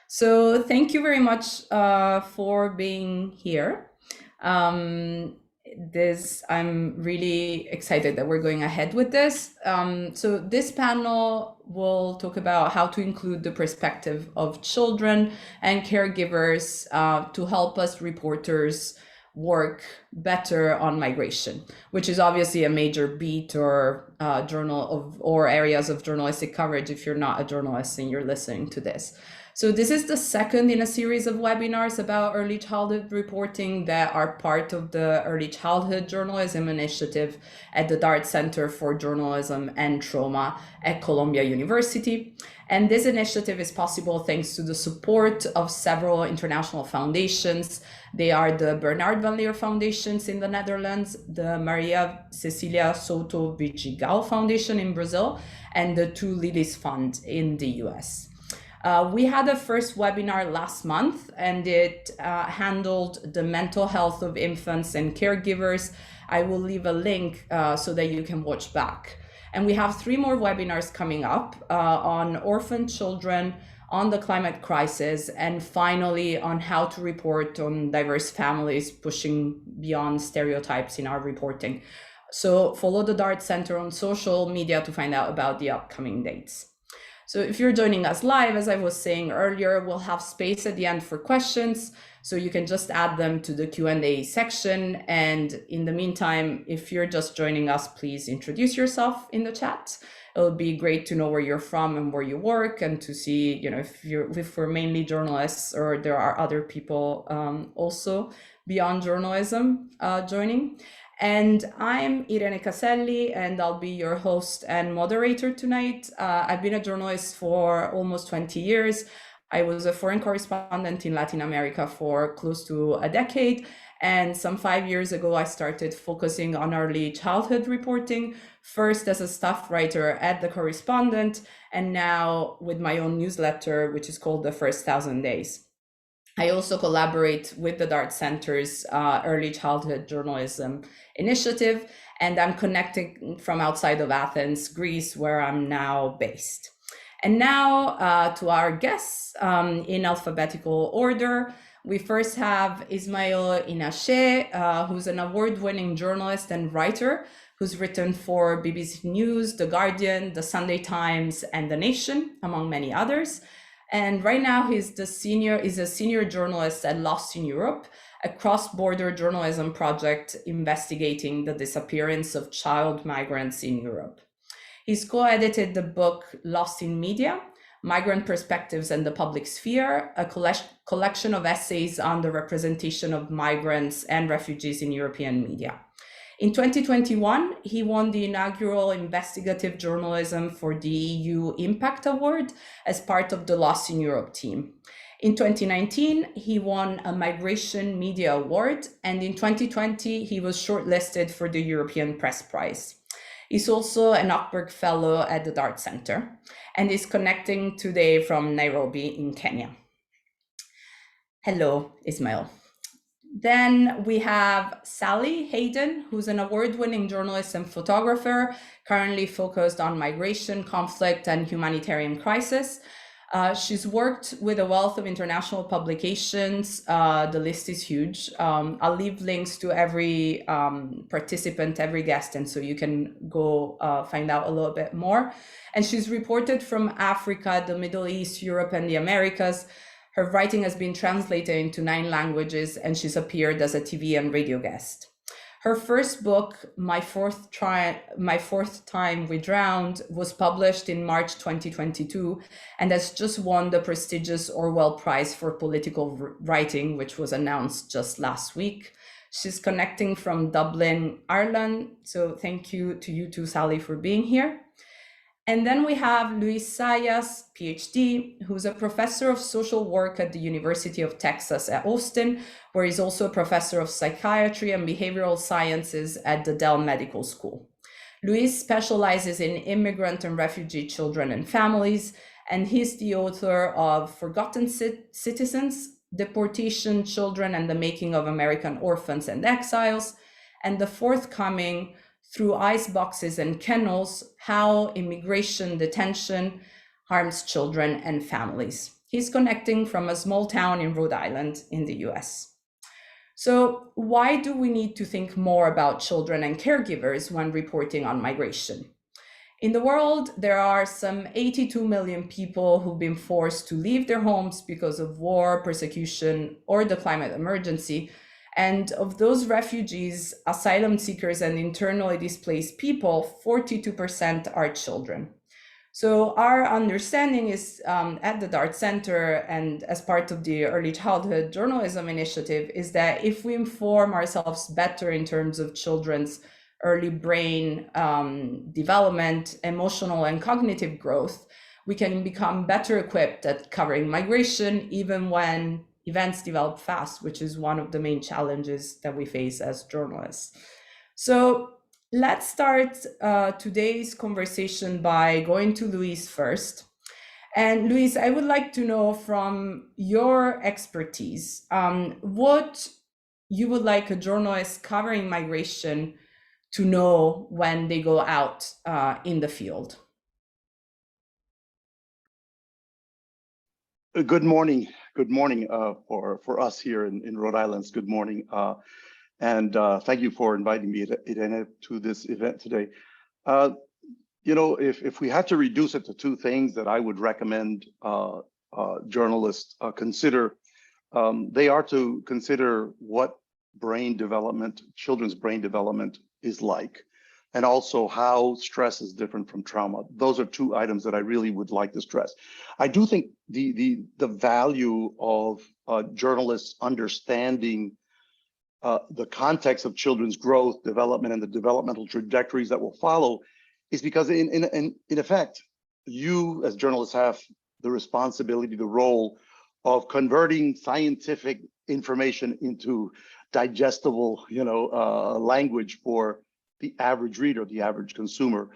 So thank you very much for being here. I'm really excited that we're going ahead with this. So this panel will talk about how to include the perspective of children and caregivers to help us reporters work better on migration, which is obviously a major beat or or areas of journalistic coverage if you're not a journalist and you're listening to this. So this is the second in a series of webinars about early childhood reporting that are part of the Early Childhood Journalism Initiative at the Dart Center for Journalism and Trauma at Columbia University. And this initiative is possible thanks to the support of several international foundations. They are the Bernard van Leer Foundations in the Netherlands, the Maria Cecilia Souto Vidigal Foundation in Brazil, and the Two Lilies Fund in the US. We had a first webinar last month, and it handled the mental health of infants and caregivers. I will leave a link so that you can watch back. And we have 3 more webinars coming up on orphan children, on the climate crisis, and finally on how to report on diverse families, pushing beyond stereotypes in our reporting. So follow the Dart Center on social media to find out about the upcoming dates. So if you're joining us live, as I was saying earlier, we'll have space at the end for questions. So you can just add them to the Q&A section. And in the meantime, if you're just joining us, please introduce yourself in the chat. It'll be great to know where you're from and where you work, and to see, if we're mainly journalists or there are other people also beyond journalism joining. And I'm Irene Caselli, and I'll be your host and moderator tonight. I've been a journalist for almost 20 years. I was a foreign correspondent in Latin America for close to a decade. And some 5 years ago, I started focusing on early childhood reporting, first as a staff writer at The Correspondent, and now with my own newsletter, which is called The First 1,000 Days. I also collaborate with the Dart Center's Early Childhood Journalism Initiative, and I'm connecting from outside of Athens, Greece, where I'm now based. And now to our guests in alphabetical order. We first have Ismail Inache, who's an award-winning journalist and writer who's written for BBC News, The Guardian, The Sunday Times, and The Nation, among many others. And right now he's a senior journalist at Lost in Europe, a cross-border journalism project investigating the disappearance of child migrants in Europe. He's co-edited the book Lost in Media, Migrant Perspectives and the Public Sphere, a collection of essays on the representation of migrants and refugees in European media. In 2021, he won the inaugural Investigative Journalism for the EU Impact Award as part of the Lost in Europe team. In 2019, he won a Migration Media Award, and in 2020, he was shortlisted for the European Press Prize. He's also an Ockberg Fellow at the Dart Center and is connecting today from Nairobi in Kenya. Hello, Ismail. Then we have Sally Hayden, who's an award-winning journalist and photographer, currently focused on migration, conflict, and humanitarian crisis. She's worked with a wealth of international publications. The list is huge. I'll leave links to every participant, every guest, and so you can go find out a little bit more. And she's reported from Africa, the Middle East, Europe, and the Americas. Her writing has been translated into 9 languages, and she's appeared as a TV and radio guest. Her first book, My Fourth Time We Drowned, was published in March 2022 and has just won the prestigious Orwell Prize for Political Writing, which was announced just last week. She's connecting from Dublin, Ireland. So thank you to you too, Sally, for being here. And then we have Luis Sayas, PhD, who's a professor of social work at the University of Texas at Austin, where he's also a professor of psychiatry and behavioral sciences at the Dell Medical School. Luis specializes in immigrant and refugee children and families, and he's the author of Forgotten Citizens, Deportation, Children, and the Making of American Orphans and Exiles, and the forthcoming Through Ice Boxes and Kennels, How Immigration Detention Harms Children and Families. He's connecting from a small town in Rhode Island in the US. So, why do we need to think more about children and caregivers when reporting on migration? In the world, there are some 82 million people who've been forced to leave their homes because of war, persecution, or the climate emergency. And of those refugees, asylum seekers, and internally displaced people, 42% are children. So our understanding is at the DART Center and as part of the Early Childhood Journalism Initiative is that if we inform ourselves better in terms of children's early brain development, emotional and cognitive growth, we can become better equipped at covering migration, even when events develop fast, which is one of the main challenges that we face as journalists. So let's start today's conversation by going to Luis first. And Luis, I would like to know from your expertise, what you would like a journalist covering migration to know when they go out in the field. Good morning. Good morning for us here in Rhode Island. Good morning. And thank you for inviting me to this event today. You know, if we had to reduce it to two things that I would recommend journalists consider, they are to consider what brain development, children's brain development is like, and also how stress is different from trauma. Those are two items that I really would like to stress. I do think the value of journalists understanding the context of children's growth, development, and the developmental trajectories that will follow is because in effect, you as journalists have the responsibility, the role of converting scientific information into digestible, language for the average reader, the average consumer,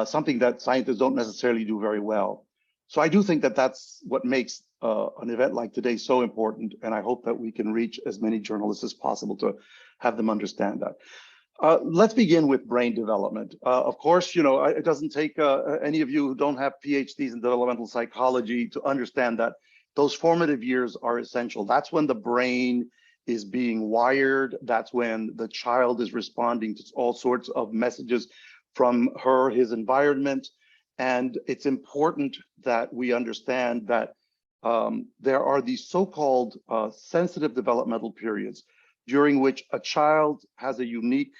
something that scientists don't necessarily do very well. So I do think that that's what makes an event like today so important, and I hope that we can reach as many journalists as possible to have them understand that. Let's begin with brain development. Of course, it doesn't take any of you who don't have PhDs in developmental psychology to understand that those formative years are essential. That's when the brain is being wired. That's when the child is responding to all sorts of messages from his environment. And it's important that we understand that there are these so-called sensitive developmental periods during which a child has a unique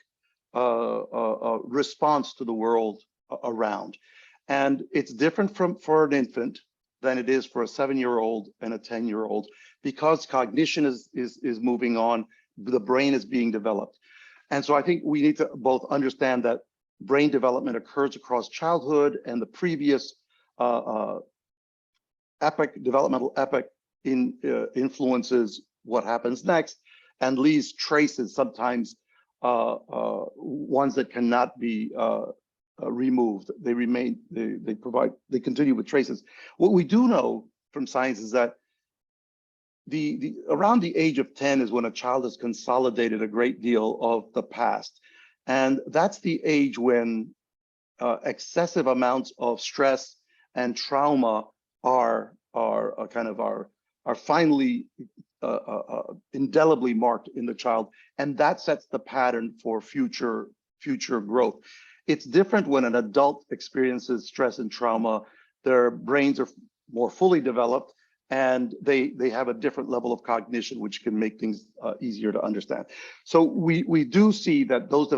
response to the world around. And it's different for an infant than it is for a 7-year-old and a 10-year-old, because cognition is moving on, the brain is being developed. And so I think we need to both understand that brain development occurs across childhood, and the previous developmental epoch influences what happens next and leaves traces, sometimes ones that cannot be removed. They remain, they continue with traces. What we do know from science is that around the age of 10 is when a child has consolidated a great deal of the past. And that's the age when excessive amounts of stress and trauma are finally indelibly marked in the child, and that sets the pattern for future growth. It's different when an adult experiences stress and trauma. Their brains are more fully developed, and they have a different level of cognition, which can make things easier to understand. So we do see that those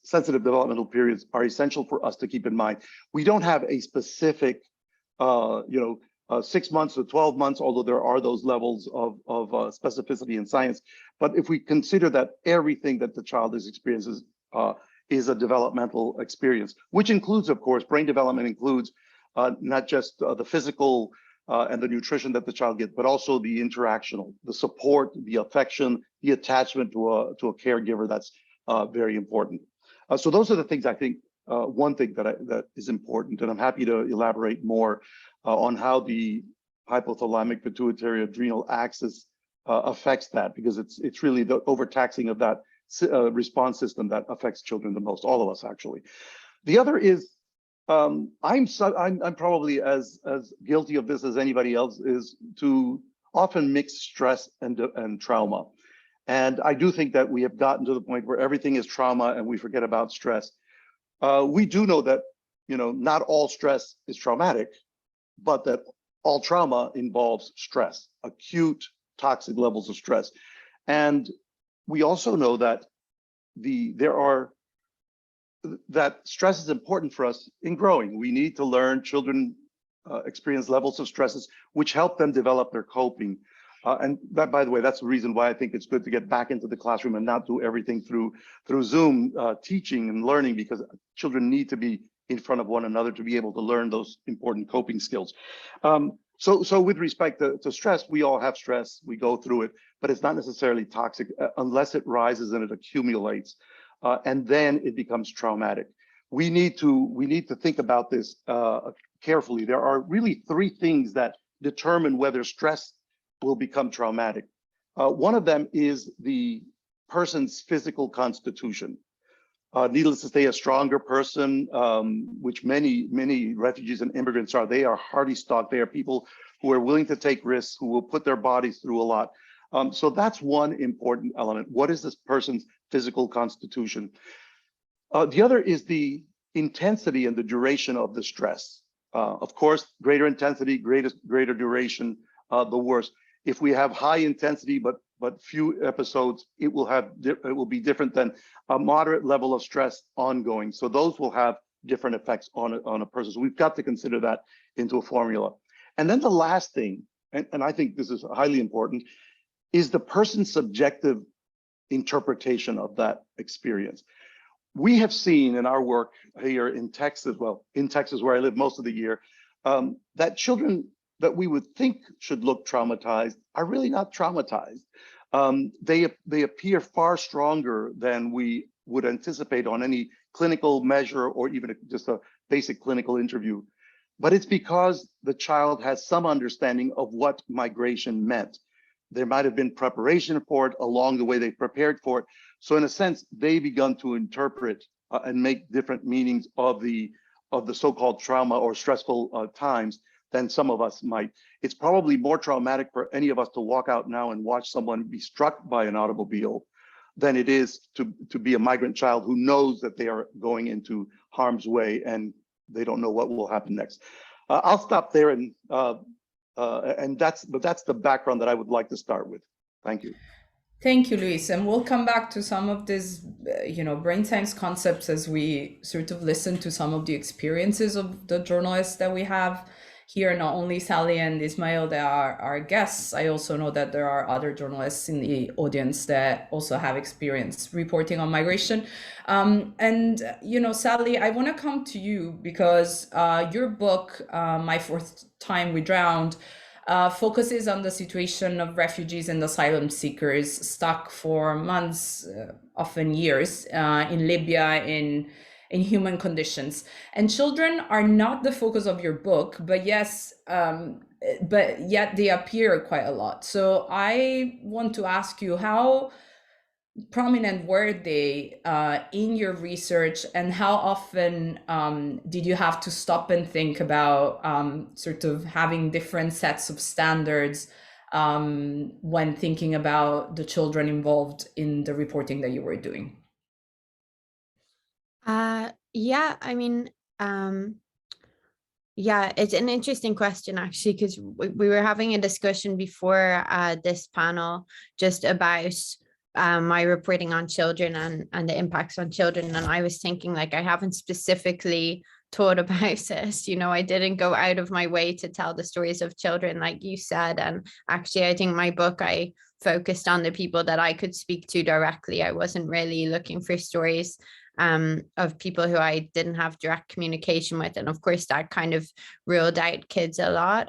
sensitive developmental periods are essential for us to keep in mind. We don't have a specific 6 months to 12 months, although there are those levels of specificity in science. But if we consider that everything that the child experiences is a developmental experience, which includes, of course, brain development includes not just the physical and the nutrition that the child gets, but also the interactional, the support, the affection, the attachment to a caregiver. That's very important. So those are the things I think. One thing that is important, and I'm happy to elaborate more on how the hypothalamic pituitary adrenal axis affects that, because it's really the overtaxing of that response system that affects children the most, all of us actually. The other is I'm probably as guilty of this as anybody else is, to often mix stress and trauma. And I do think that we have gotten to the point where everything is trauma and we forget about stress. We do know that, not all stress is traumatic, but that all trauma involves stress, acute toxic levels of stress. And we also know that that stress is important for us in growing. We need to learn. Children experience levels of stresses which help them develop their coping. And that, by the way, that's the reason why I think it's good to get back into the classroom and not do everything through Zoom teaching and learning, because children need to be in front of one another to be able to learn those important coping skills. So with respect to stress, we all have stress, we go through it, but it's not necessarily toxic unless it rises and it accumulates, and then it becomes traumatic. We need to think about this carefully. There are really three things that determine whether stress will become traumatic. One of them is the person's physical constitution. Needless to say, a stronger person, which many refugees and immigrants are, they are hardy stock. They are people who are willing to take risks, who will put their bodies through a lot. So that's one important element. What is this person's physical constitution? The other is the intensity and the duration of the stress. Of course, greater intensity, greater duration, the worse. If we have high intensity but few episodes, it will be different than a moderate level of stress ongoing. So those will have different effects on a person. So we've got to consider that into a formula. And then the last thing, and I think this is highly important, is the person's subjective interpretation of that experience. We have seen in our work here in Texas, where I live most of the year, that children that we would think should look traumatized are really not traumatized. They appear far stronger than we would anticipate on any clinical measure or even just a basic clinical interview. But it's because the child has some understanding of what migration meant. There might have been preparation for it along the way they prepared for it. So in a sense, they've begun to interpret and make different meanings of the so-called trauma or stressful times than some of us might. It's probably more traumatic for any of us to walk out now and watch someone be struck by an automobile than it is to be a migrant child who knows that they are going into harm's way and they don't know what will happen next. I'll stop there, and that's the background that I would like to start with. Thank you. Thank you, Luis. And we'll come back to some of these, brain science concepts as we sort of listen to some of the experiences of the journalists that we have here, not only Sally and Ismail, that are our guests. I also know that there are other journalists in the audience that also have experience reporting on migration. Sally, I want to come to you because your book, My Fourth Time We Drowned, focuses on the situation of refugees and asylum seekers stuck for months, often years, in Libya, in human conditions. And children are not the focus of your book, but yet they appear quite a lot. So I want to ask you, how prominent were they in your research, and how often did you have to stop and think about sort of having different sets of standards when thinking about the children involved in the reporting that you were doing? It's an interesting question, actually, because we were having a discussion before this panel just about my reporting on children and the impacts on children. And I was thinking, like, I haven't specifically thought about this. I didn't go out of my way to tell the stories of children, like you said. And actually, I think my book, I focused on the people that I could speak to directly. I wasn't really looking for stories of people who I didn't have direct communication with. And of course, that kind of ruled out kids a lot.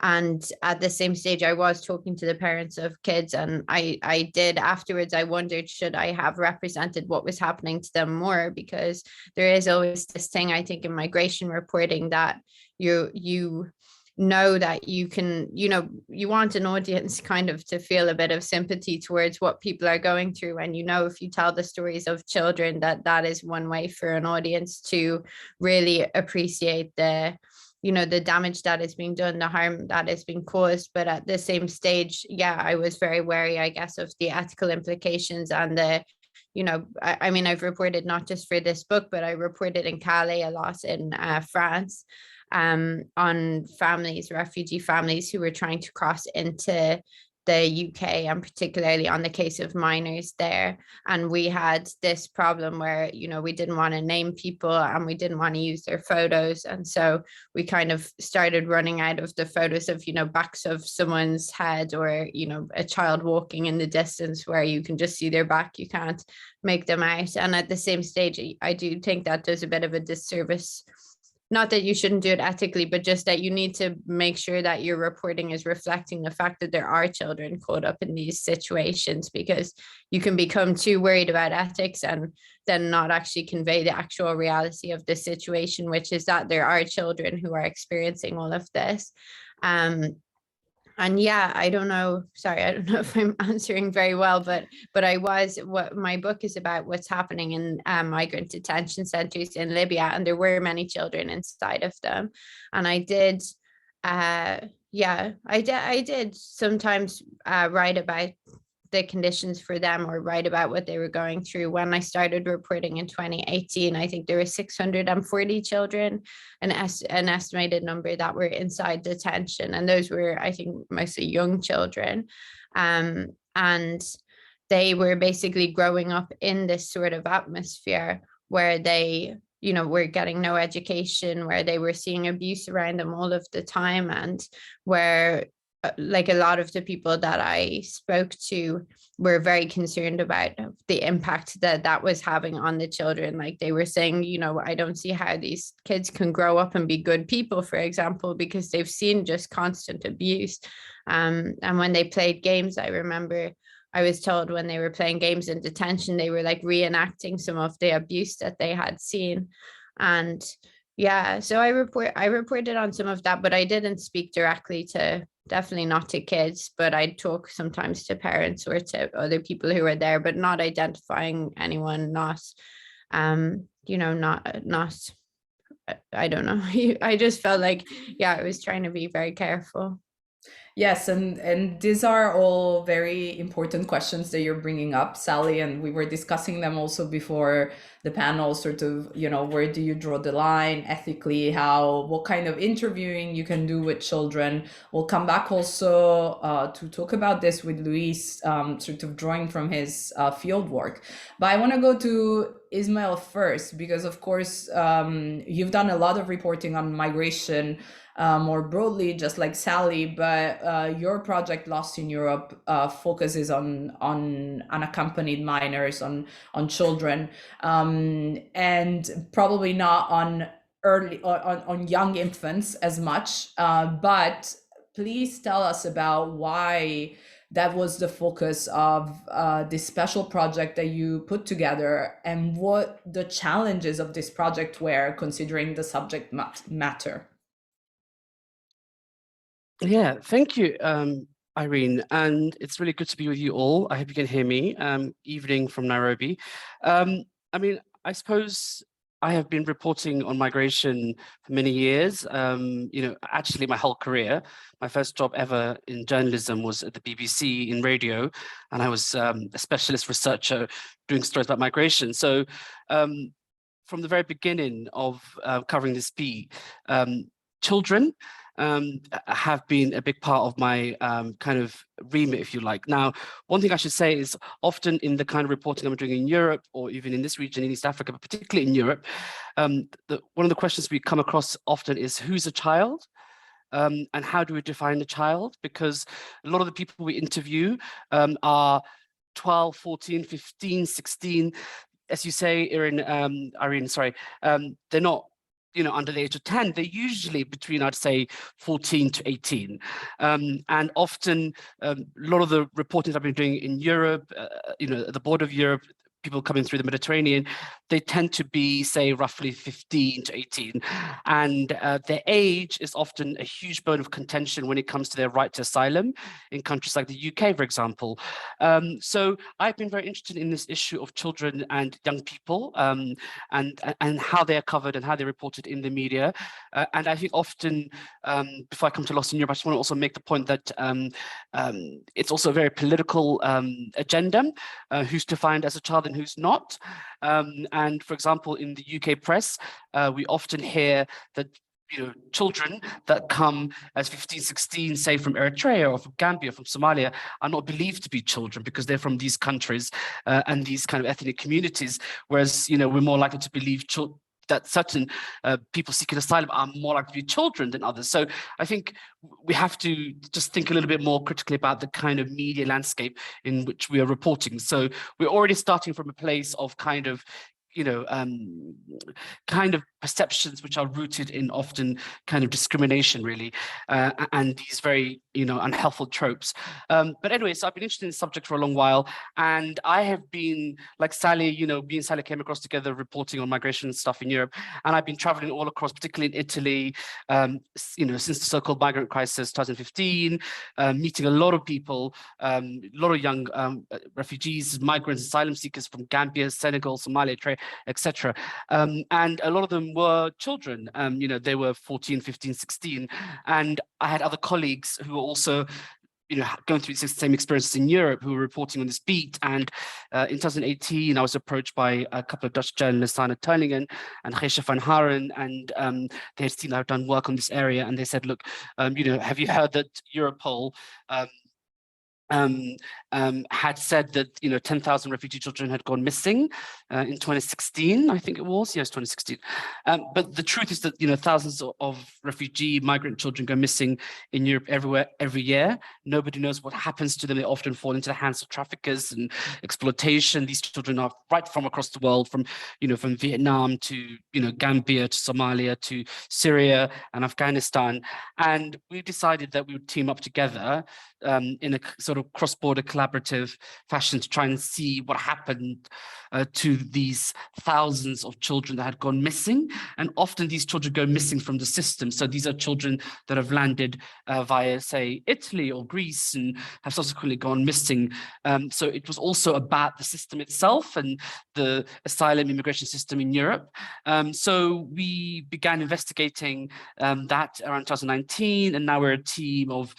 And at the same stage, I was talking to the parents of kids, and I did afterwards, I wondered, should I have represented what was happening to them more? Because there is always this thing, I think, in migration reporting that you know that you can, you want an audience kind of to feel a bit of sympathy towards what people are going through. And, if you tell the stories of children, that is one way for an audience to really appreciate the damage that is being done, the harm that is being caused. But at the same stage, I was very wary, I guess, of the ethical implications and I mean, I've reported not just for this book, but I reported in Calais a lot in France, on refugee families who were trying to cross into the UK, and particularly on the case of minors there. And we had this problem where, we didn't want to name people and we didn't want to use their photos. And so we kind of started running out of the photos of, backs of someone's head, or, a child walking in the distance where you can just see their back. You can't make them out. And at the same stage, I do think that does a bit of a disservice. Not that you shouldn't do it ethically, but just that you need to make sure that your reporting is reflecting the fact that there are children caught up in these situations, because you can become too worried about ethics and then not actually convey the actual reality of the situation, which is that there are children who are experiencing all of this. And I don't know, sorry, I don't know if I'm answering very well, but what my book is about, what's happening in migrant detention centers in Libya, and there were many children inside of them. And I did sometimes write about the conditions for them, or write about what they were going through. When I started reporting in 2018, I think there were 640 children, an estimated number, that were inside detention. And those were, I think, mostly young children. And they were basically growing up in this sort of atmosphere where they, were getting no education, where they were seeing abuse around them all of the time, and where like a lot of the people that I spoke to were very concerned about the impact that was having on the children. Like they were saying, I don't see how these kids can grow up and be good people, for example, because they've seen just constant abuse. And when they played games, I remember I was told when they were playing games in detention, they were like reenacting some of the abuse that they had seen. And so I reported on some of that, but I didn't speak directly to, definitely not to kids, but I'd talk sometimes to parents or to other people who were there, but not identifying anyone, not I don't know. I just felt like, I was trying to be very careful. Yes, and these are all very important questions that you're bringing up, Sally, and we were discussing them also before the panel, sort of, where do you draw the line ethically, what kind of interviewing you can do with children. We'll come back also to talk about this with Luis, sort of drawing from his field work. But I want to go to Ismail first, because of course, you've done a lot of reporting on migration more broadly, just like Sally, but your project Lost in Europe focuses on unaccompanied minors, on children, and probably not on on young infants as much. But please tell us about why that was the focus of this special project that you put together, and what the challenges of this project were, considering the subject matter. Yeah, thank you, Irene. And it's really good to be with you all. I hope you can hear me. Evening from Nairobi. I mean, I suppose I have been reporting on migration for many years. Actually my whole career. My first job ever in journalism was at the BBC in radio, and I was a specialist researcher doing stories about migration. So from the very beginning of covering this beat, children have been a big part of my kind of remit, if you like. Now, one thing I should say is often in the kind of reporting I'm doing in Europe, or even in this region in East Africa, but particularly in Europe, one of the questions we come across often is, who's a child? And how do we define the child? Because a lot of the people we interview are 12, 14, 15, 16. As you say, Irene, sorry, they're not under the age of 10, they're usually between, I'd say, 14 to 18. And often, a lot of the reporting I've been doing in Europe, at the border of Europe, people coming through the Mediterranean, they tend to be, say, roughly 15 to 18. And their age is often a huge bone of contention when it comes to their right to asylum in countries like the UK, for example. So I've been very interested in this issue of children and young people, and how they are covered and how they're reported in the media. And I think often, before I come to Lost in Europe, I just want to also make the point that it's also a very political agenda, who's defined as a child and who's not. And for example, in the UK press, we often hear that children that come as 15, 16, say from Eritrea or from Gambia, or from Somalia, are not believed to be children because they're from these countries and these kind of ethnic communities. Whereas, we're more likely to believe that certain people seeking asylum are more likely to be children than others. So I think we have to just think a little bit more critically about the kind of media landscape in which we are reporting. So we're already starting from a place of kind of perceptions which are rooted in often kind of discrimination, really, and these very, unhelpful tropes. But anyway, so I've been interested in the subject for a long while, and I have been, like Sally, me and Sally came across together reporting on migration and stuff in Europe, and I've been traveling all across, particularly in Italy, since the so-called migrant crisis 2015, meeting a lot of people, a lot of young refugees, migrants, asylum seekers from Gambia, Senegal, Somalia, etc. And a lot of them were children. They were 14, 15, 16. And I had other colleagues who were also going through the same experiences in Europe, who were reporting on this beat. And in 2018, I was approached by a couple of Dutch journalists, Anna Teuningen and Geesje van Haren, and they had seen I've done work on this area. And they said, look, have you heard that Europol had said that 10,000 refugee children had gone missing in 2016, I think it was. Yes, 2016. But the truth is that thousands of refugee migrant children go missing in Europe every year. Nobody knows what happens to them. They often fall into the hands of traffickers and exploitation. These children are right from across the world, from from Vietnam to Gambia to Somalia to Syria and Afghanistan. And we decided that we would team up together in a sort of cross-border collaborative fashion to try and see what happened to these thousands of children that had gone missing. And often these children go missing from the system. So these are children that have landed via, say, Italy or Greece and have subsequently gone missing. So it was also about the system itself and the asylum immigration system in Europe. So we began investigating that around 2019, and now we're a team of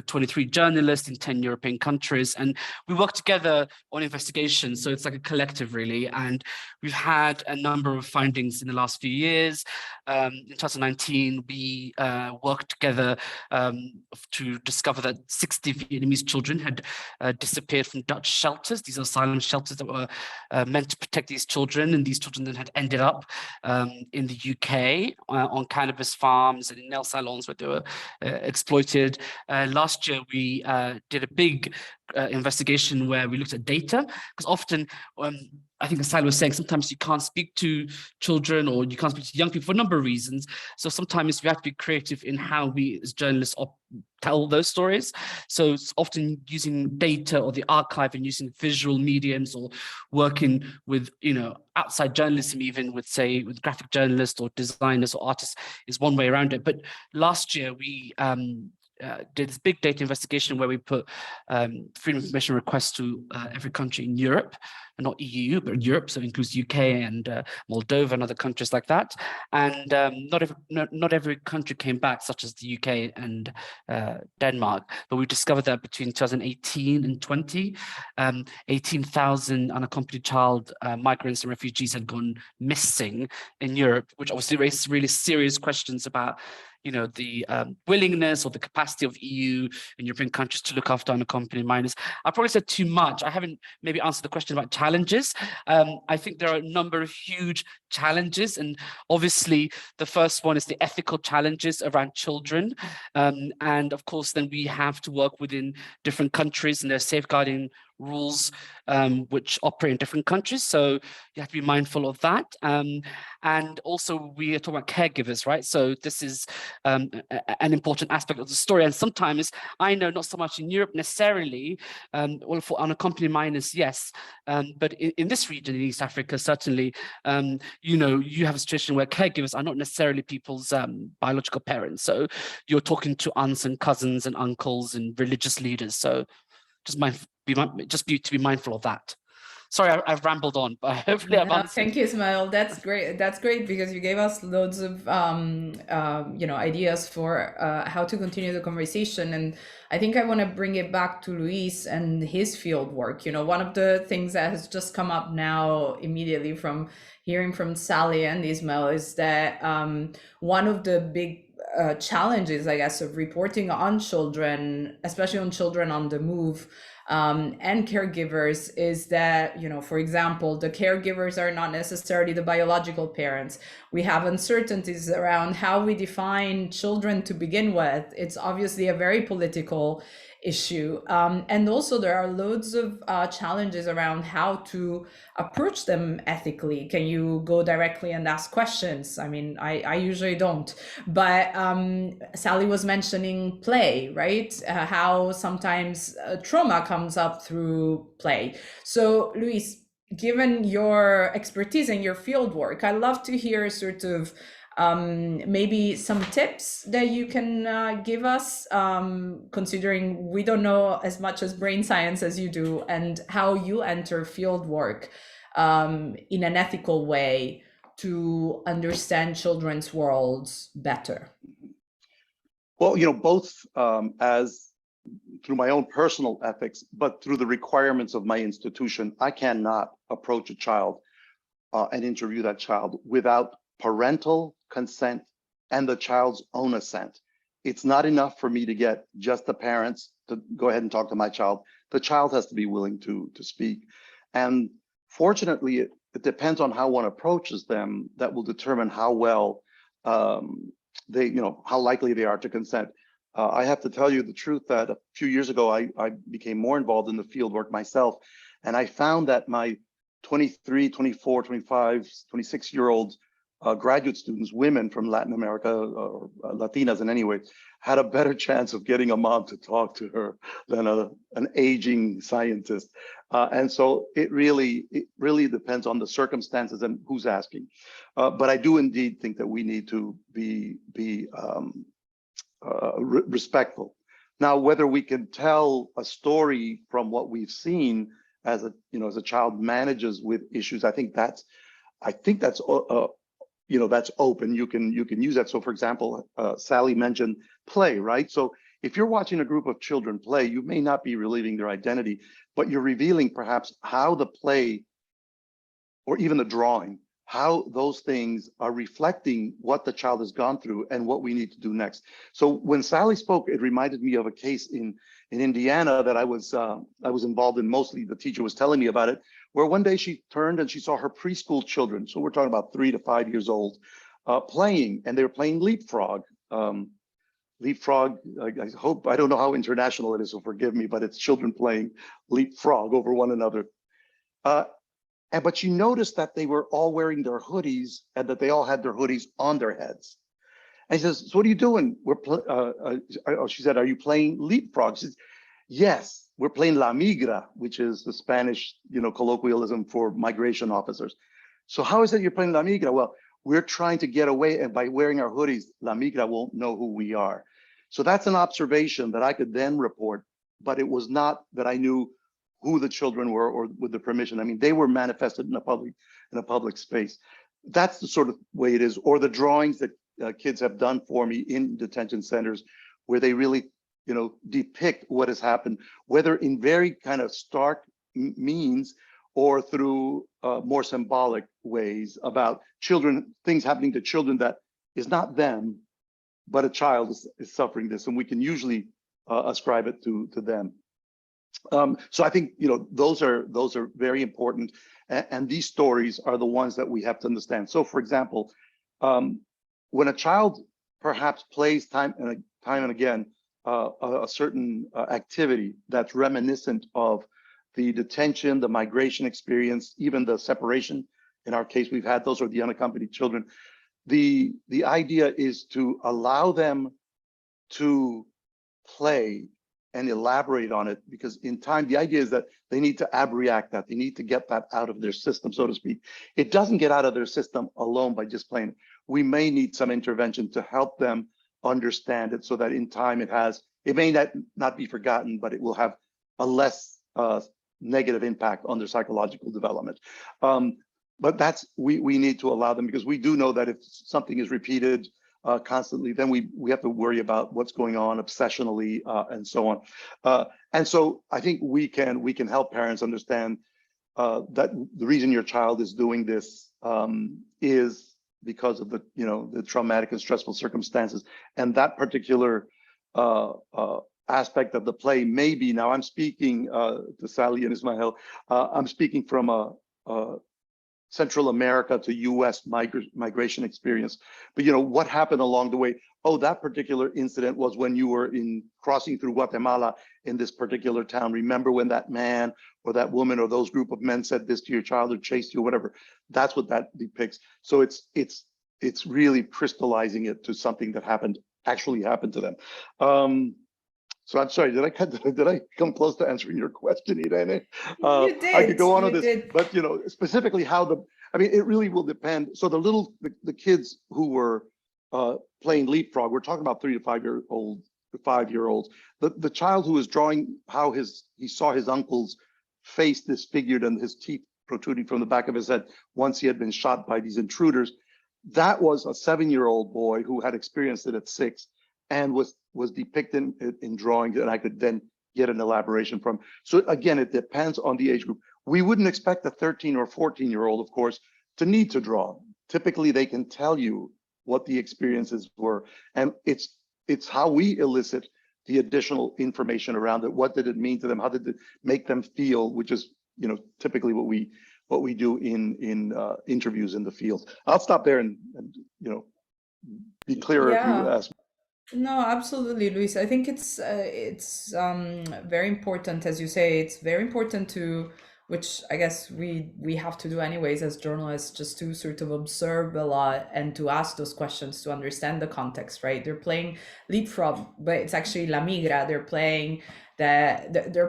23 journalists in 10 European countries, and we work together on investigations. So it's like a collective, really. And we've had a number of findings in the last few years. In 2019, we worked together to discover that 60 Vietnamese children had disappeared from Dutch shelters. These are asylum shelters that were meant to protect these children, and these children then had ended up in the UK on cannabis farms and in nail salons where they were exploited. Last year, we did a big investigation where we looked at data, because often, I think as Sally was saying, sometimes you can't speak to children or you can't speak to young people for a number of reasons. So sometimes we have to be creative in how we as journalists tell those stories. So it's often using data or the archive and using visual mediums, or working with, outside journalism, even with, say, with graphic journalists or designers or artists, is one way around it. But last year we did this big data investigation where we put freedom of information requests to every country in Europe, and not EU, but Europe, so it includes UK and Moldova and other countries like that. And not every country came back, such as the UK and Denmark. But we discovered that between 2018 and 20, 18,000 unaccompanied child migrants and refugees had gone missing in Europe, which obviously raises really serious questions about the willingness or the capacity of EU and European countries to look after unaccompanied minors. I probably said too much. I haven't maybe answered the question about challenges. I think there are a number of huge challenges, and obviously the first one is the ethical challenges around children, and of course then we have to work within different countries and their safeguarding rules which operate in different countries, so you have to be mindful of that. And also we are talking about caregivers, right? So this is an important aspect of the story, and sometimes I know not so much in Europe necessarily, well, for unaccompanied minors, yes, but in this region in East Africa, certainly, you know, you have a situation where caregivers are not necessarily people's biological parents, so you're talking to aunts and cousins and uncles and religious leaders, so just be mindful of that. Sorry, I've rambled on, but hopefully I've answered. Thank you, Ismail. That's great. That's great because you gave us loads of you know, ideas for how to continue the conversation. And I think I want to bring it back to Luis and his field work. You know, one of the things that has just come up now immediately from hearing from Sally and Ismail is that one of the big challenges, I guess, of reporting on children, especially on children on the move, and caregivers, is that, you know, for example, the caregivers are not necessarily the biological parents. We have uncertainties around how we define children to begin with. It's obviously a very political issue. And also there are loads of challenges around how to approach them ethically. Can you go directly and ask questions? I mean, I usually don't, but Sally was mentioning play, right? How sometimes trauma comes up through play. So Luis, given your expertise and your field work, I'd love to hear sort of maybe some tips that you can give us, considering we don't know as much as brain science as you do, and how you enter field work in an ethical way to understand children's worlds better. Well, you know, both as through my own personal ethics, but through the requirements of my institution, I cannot approach a child and interview that child without parental consent and the child's own assent. It's not enough for me to get just the parents to go ahead and talk to my child. The child has to be willing to speak. And fortunately, it depends on how one approaches them that will determine how well they, you know, how likely they are to consent. I have to tell you the truth that a few years ago, I became more involved in the field work myself. And I found that my 23, 24, 25, 26-year-old graduate students, women from Latin America, or Latinas in any way, had a better chance of getting a mom to talk to her than an aging scientist. And so it really depends on the circumstances and who's asking. But I do indeed think that we need to be respectful. Now, whether we can tell a story from what we've seen as a, you know, as a child manages with issues, I think that's you know, that's open. You can use that. So, for example, Sally mentioned play, right? So if you're watching a group of children play, you may not be relieving their identity, but you're revealing perhaps how the play or even the drawing, how those things are reflecting what the child has gone through and what we need to do next. So when Sally spoke, it reminded me of a case in Indiana that I was involved in. Mostly the teacher was telling me about it, where one day she turned and she saw her preschool children. So we're talking about 3 to 5 years old, playing, and they were playing leapfrog. Leapfrog, I don't know how international it is, so forgive me, but it's children playing leapfrog over one another. But she noticed that they were all wearing their hoodies and that they all had their hoodies on their heads. And she says, so what are you doing? She said, are you playing leapfrog? She says, yes, we're playing La Migra, which is the Spanish, you know, colloquialism for migration officers. So how is it you're playing La Migra? Well, we're trying to get away, and by wearing our hoodies, La Migra won't know who we are. So that's an observation that I could then report, but it was not that I knew who the children were or with the permission. I mean, they were manifested in a public space. That's the sort of way it is. Or the drawings that kids have done for me in detention centers, where they really, you know, depict what has happened, whether in very kind of stark means or through more symbolic ways about children, things happening to children that is not them, but a child is suffering this, and we can usually ascribe it to them. So I think, those are very important, and these stories are the ones that we have to understand. So, for example, when a child perhaps plays time and again a certain activity that's reminiscent of the detention, the migration experience, even the separation. In our case, we've had those, or the unaccompanied children. The idea is to allow them to play and elaborate on it, because in time, the idea is that they need to abreact that. They need to get that out of their system, so to speak. It doesn't get out of their system alone by just playing. We may need some intervention to help them understand it, so that in time it may not be forgotten, but it will have a less negative impact on their psychological development. But we need to allow them, because we do know that if something is repeated constantly, then we have to worry about what's going on obsessionally and so on. And so I think we can help parents understand that the reason your child is doing this is because of the traumatic and stressful circumstances, and that particular aspect of the play may be. Now I'm speaking to Sally and Ismael. I'm speaking from a Central America to US migration experience. But what happened along the way? Oh, that particular incident was when you were crossing through Guatemala in this particular town. Remember when that man or that woman or those group of men said this to your child or chased you or whatever? That's what that depicts. So it's really crystallizing it to something that actually happened to them. So I'm sorry, did I come close to answering your question, Irene? You did. I could go on with this, did. but specifically it really will depend. So the kids who were playing leapfrog, we're talking about 3 to 5-year-olds. The child who was drawing how he saw his uncle's face disfigured and his teeth protruding from the back of his head once he had been shot by these intruders. That was a 7-year-old boy who had experienced it at 6 and was depicted in drawings, and I could then get an elaboration from. So again, it depends on the age group. We wouldn't expect a 13 or 14-year-old, of course, to need to draw. Typically, they can tell you what the experiences were, and it's how we elicit the additional information around it. What did it mean to them? How did it make them feel? Which is, typically what we do in interviews in the field. I'll stop there and be clearer if you ask. No, absolutely, Luis. I think it's very important, as you say. It's very important to, which I guess we have to do anyways as journalists, just to sort of observe a lot and to ask those questions to understand the context, right? They're playing leapfrog, but it's actually La Migra. They're playing it's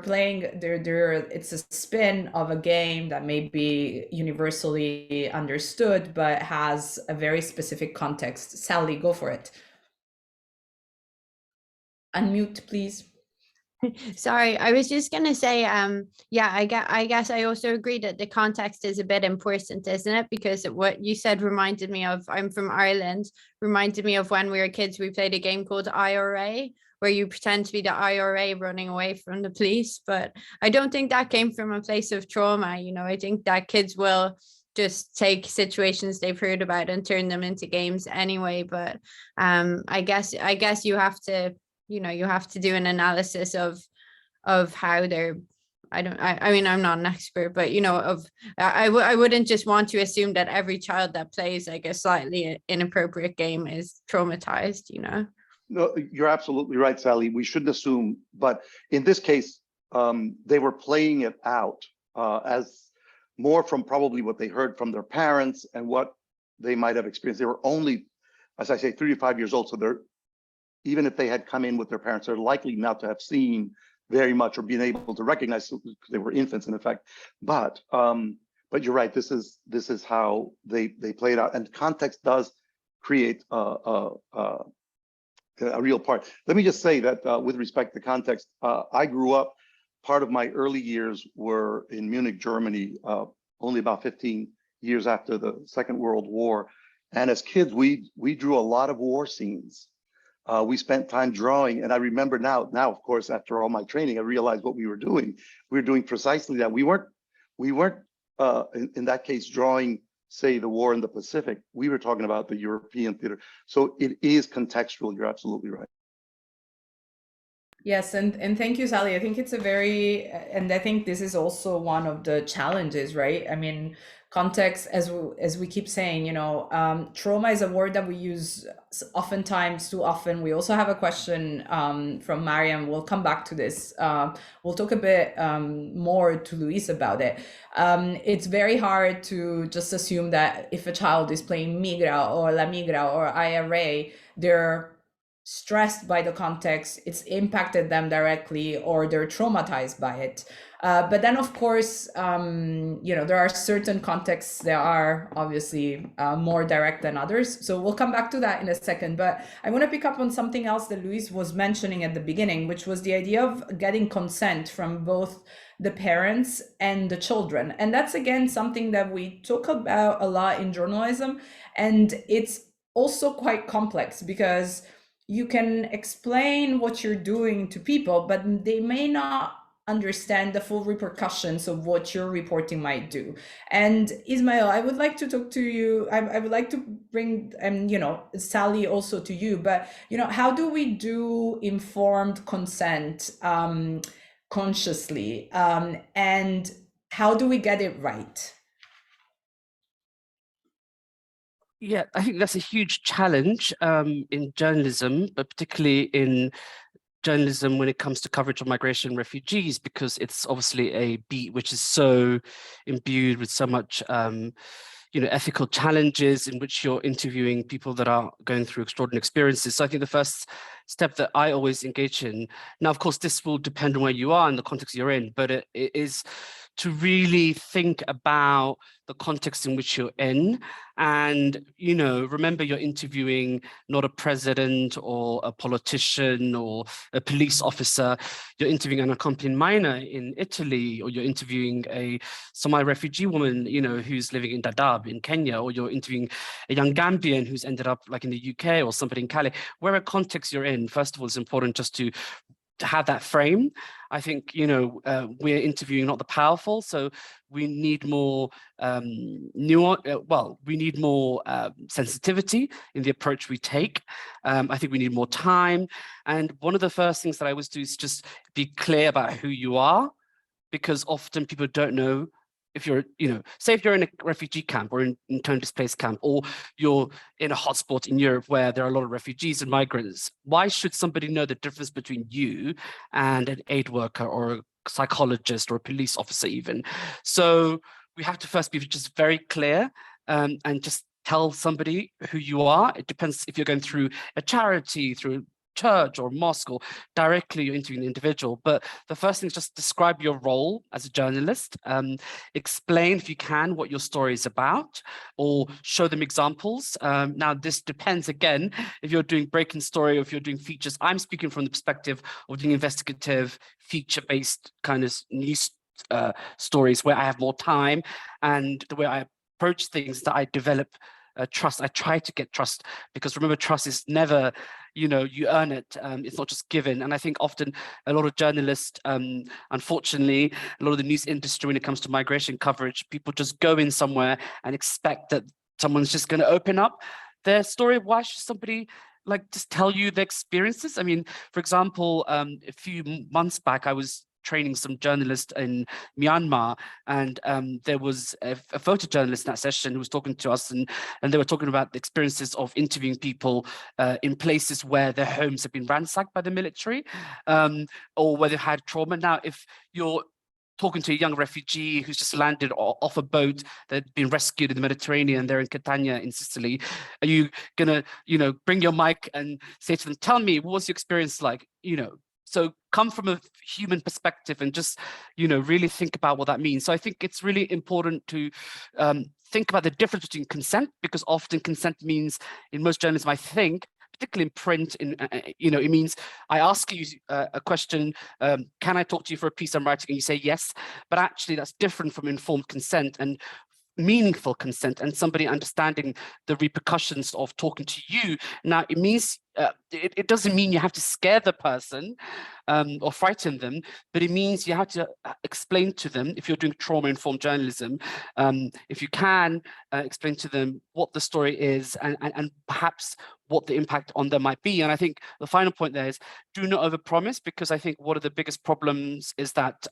a spin of a game that may be universally understood, but has a very specific context. Sally, go for it. Unmute, please. Sorry, I was just going to say, yeah, I guess I also agree that the context is a bit important, isn't it? Because what you said reminded me of, I'm from Ireland, reminded me of when we were kids, we played a game called IRA, where you pretend to be the IRA running away from the police. But I don't think that came from a place of trauma. I think that kids will just take situations they've heard about and turn them into games anyway. But I guess you have to, you have to do an analysis of how they're, I mean, I'm not an expert, but, I wouldn't just want to assume that every child that plays like a slightly inappropriate game is traumatized, No, you're absolutely right, Sally. We shouldn't assume, but in this case, they were playing it out as more from probably what they heard from their parents and what they might have experienced. They were only, as I say, 3 to 5 years old, so even if they had come in with their parents, they're likely not to have seen very much or been able to recognize, because they were infants in effect. But you're right. This is how they played out, and context does create a real part. Let me just say that with respect to context, I grew up. Part of my early years were in Munich, Germany, only about 15 years after the Second World War, and as kids, we drew a lot of war scenes. We spent time drawing, and I remember now, of course, after all my training, I realized what we were doing. We were doing precisely that. We weren't in that case drawing, say, the war in the Pacific. We were talking about the European theater. So it is contextual. You're absolutely right. Yes, and thank you, Sally. I think it's a very, and I think this is also one of the challenges, right? I mean, context, as we keep saying, trauma is a word that we use oftentimes too often. We also have a question from Mariam. We'll come back to this. We'll talk a bit more to Luis about it. It's very hard to just assume that if a child is playing Migra or La Migra or IRA, they're stressed by the context, it's impacted them directly, or they're traumatized by it. But then, of course, there are certain contexts that are obviously more direct than others. So we'll come back to that in a second. But I want to pick up on something else that Luis was mentioning at the beginning, which was the idea of getting consent from both the parents and the children. And that's, again, something that we talk about a lot in journalism. And it's also quite complex because you can explain what you're doing to people, but they may not understand the full repercussions of what your reporting might do. And Ismail, I would like to talk to you. I would like to bring, Sally also to you, but, how do we do informed consent consciously? And how do we get it right? Yeah, I think that's a huge challenge in journalism, but particularly in journalism when it comes to coverage of migration and refugees, because it's obviously a beat which is so imbued with so much ethical challenges, in which you're interviewing people that are going through extraordinary experiences. So I think the first step that I always engage in, now, of course, this will depend on where you are and the context you're in, but it is to really think about the context in which you're in. And, remember, you're interviewing not a president or a politician or a police officer. You're interviewing an unaccompanied minor in Italy, or you're interviewing a Somali refugee woman, who's living in Dadaab in Kenya, or you're interviewing a young Gambian who's ended up like in the UK, or somebody in Cali. Wherever context you're in, first of all, it's important just to have that frame. I think, we're interviewing not the powerful, so we need more we need more sensitivity in the approach we take. I think we need more time. And one of the first things that I always do is just be clear about who you are, because often people don't know. If you're, say if you're in a refugee camp or in internally displaced camp, or you're in a hotspot in Europe where there are a lot of refugees and migrants, why should somebody know the difference between you and an aid worker or a psychologist or a police officer even? So we have to first be just very clear and just tell somebody who you are. It depends if you're going through a charity, through church or mosque, or directly you're interviewing an individual. But the first thing is just describe your role as a journalist. Explain, if you can, what your story is about, or show them examples. Now, this depends, again, if you're doing breaking story or if you're doing features. I'm speaking from the perspective of doing investigative, feature-based kind of news stories, where I have more time, and the way I approach things, that I develop trust. I try to get trust, because remember, trust is never, you earn it. It's not just given. And I think often a lot of journalists, unfortunately, a lot of the news industry, when it comes to migration coverage, people just go in somewhere and expect that someone's just going to open up their story. Why should somebody just tell you the experiences? I mean, for example, a few months back, I was training some journalists in Myanmar, and there was a photojournalist in that session who was talking to us, and they were talking about the experiences of interviewing people in places where their homes have been ransacked by the military, or where they've had trauma. Now, if you're talking to a young refugee who's just landed off a boat that'd been rescued in the Mediterranean, they're in Catania in Sicily, are you gonna, bring your mic and say to them, tell me, what was your experience like? So come from a human perspective and just, really think about what that means. So I think it's really important to think about the difference between consent, because often consent means, in most journalism, I think, particularly in print, it means I ask you a question, can I talk to you for a piece I'm writing? And you say yes, but actually that's different from informed consent. And meaningful consent and somebody understanding the repercussions of talking to you. Now, it means it doesn't mean you have to scare the person or frighten them, but it means you have to explain to them, if you're doing trauma-informed journalism, if you can explain to them what the story is and perhaps what the impact on them might be. And I think the final point there is do not overpromise, because I think one of the biggest problems is that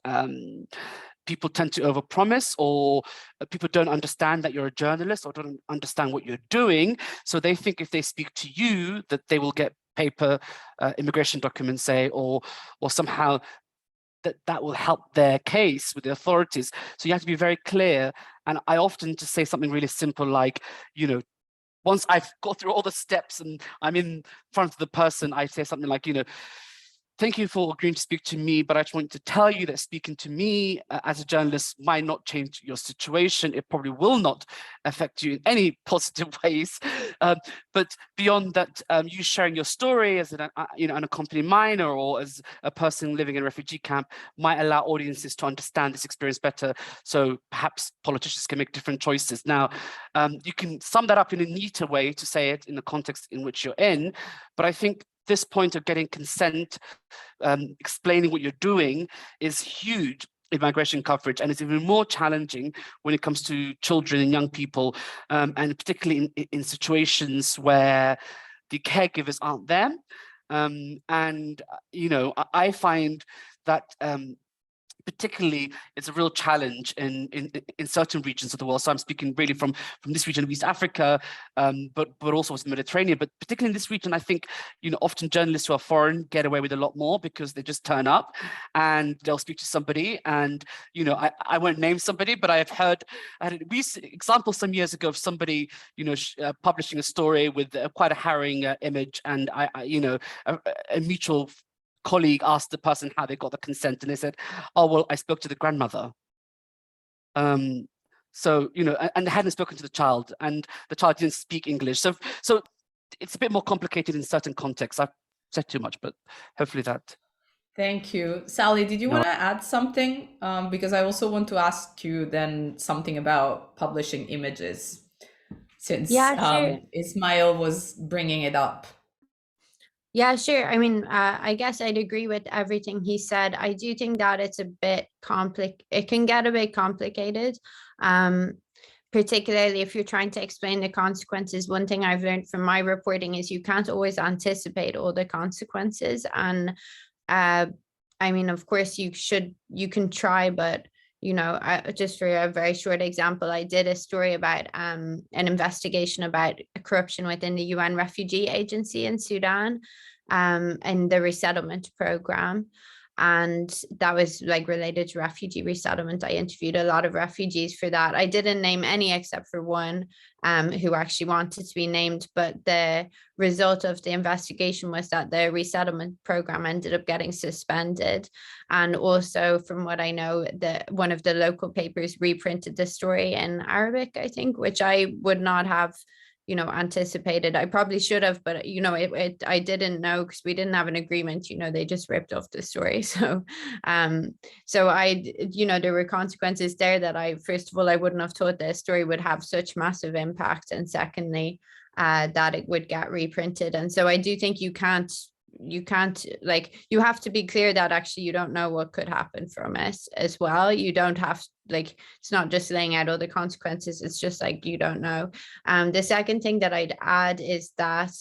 people tend to overpromise, or people don't understand that you're a journalist or don't understand what you're doing. So they think if they speak to you that they will get paper immigration documents, say, or somehow that will help their case with the authorities. So you have to be very clear. And I often just say something really simple like, you know, once I've got through all the steps and I'm in front of the person, I say something like, you know, thank you for agreeing to speak to me, but I just want to tell you that speaking to me as a journalist might not change your situation. It probably will not affect you in any positive ways. But beyond that, you sharing your story as an unaccompanied minor or as a person living in a refugee camp might allow audiences to understand this experience better. So perhaps politicians can make different choices. Now, you can sum that up in a neater way to say it in the context in which you're in, but I think this point of getting consent, explaining what you're doing is huge in migration coverage, and it's even more challenging when it comes to children and young people, and particularly in situations where the caregivers aren't there. And, you know, I find that particularly it's a real challenge in certain regions of the world. So I'm speaking really from this region of East Africa, but also the Mediterranean. But particularly in this region, I think, you know, often journalists who are foreign get away with a lot more because they just turn up and they'll speak to somebody. And, you know, I won't name somebody, but I had a recent example some years ago of somebody, you know, publishing a story with quite a harrowing image, and you know, a mutual colleague asked the person how they got the consent, and they said, oh, well, I spoke to the grandmother. So, you know, and they hadn't spoken to the child, and the child didn't speak English. So it's a bit more complicated in certain contexts. I've said too much, but hopefully that. Thank you. Sally, did you want to add something? Because I also want to ask you then something about publishing images, since Sure. Ismail was bringing it up. Yeah, sure. I mean, I guess I'd agree with everything he said. I do think that it's a bit it can get a bit complicated, particularly if you're trying to explain the consequences. One thing I've learned from my reporting is you can't always anticipate all the consequences. And I mean, of course, you can try, but you know, just for a very short example, I did a story about an investigation about corruption within the UN Refugee Agency in Sudan, and the resettlement program. And that was like related to refugee resettlement. I interviewed a lot of refugees for that. I didn't name any except for one who actually wanted to be named, but the result of the investigation was that the resettlement program ended up getting suspended. And also, from what I know, one of the local papers reprinted the story in Arabic, I think, which I would not have, you know, anticipated. I probably should have, but you know, I didn't know because we didn't have an agreement. You know, they just ripped off the story. So, you know, there were consequences there that first of all, I wouldn't have thought the story would have such massive impact, and secondly, that it would get reprinted. And so I do think you can't, like, you have to be clear that actually you don't know what could happen from it as well. You don't have, like, it's not just laying out all the consequences, it's just like you don't know. The second thing that I'd add is that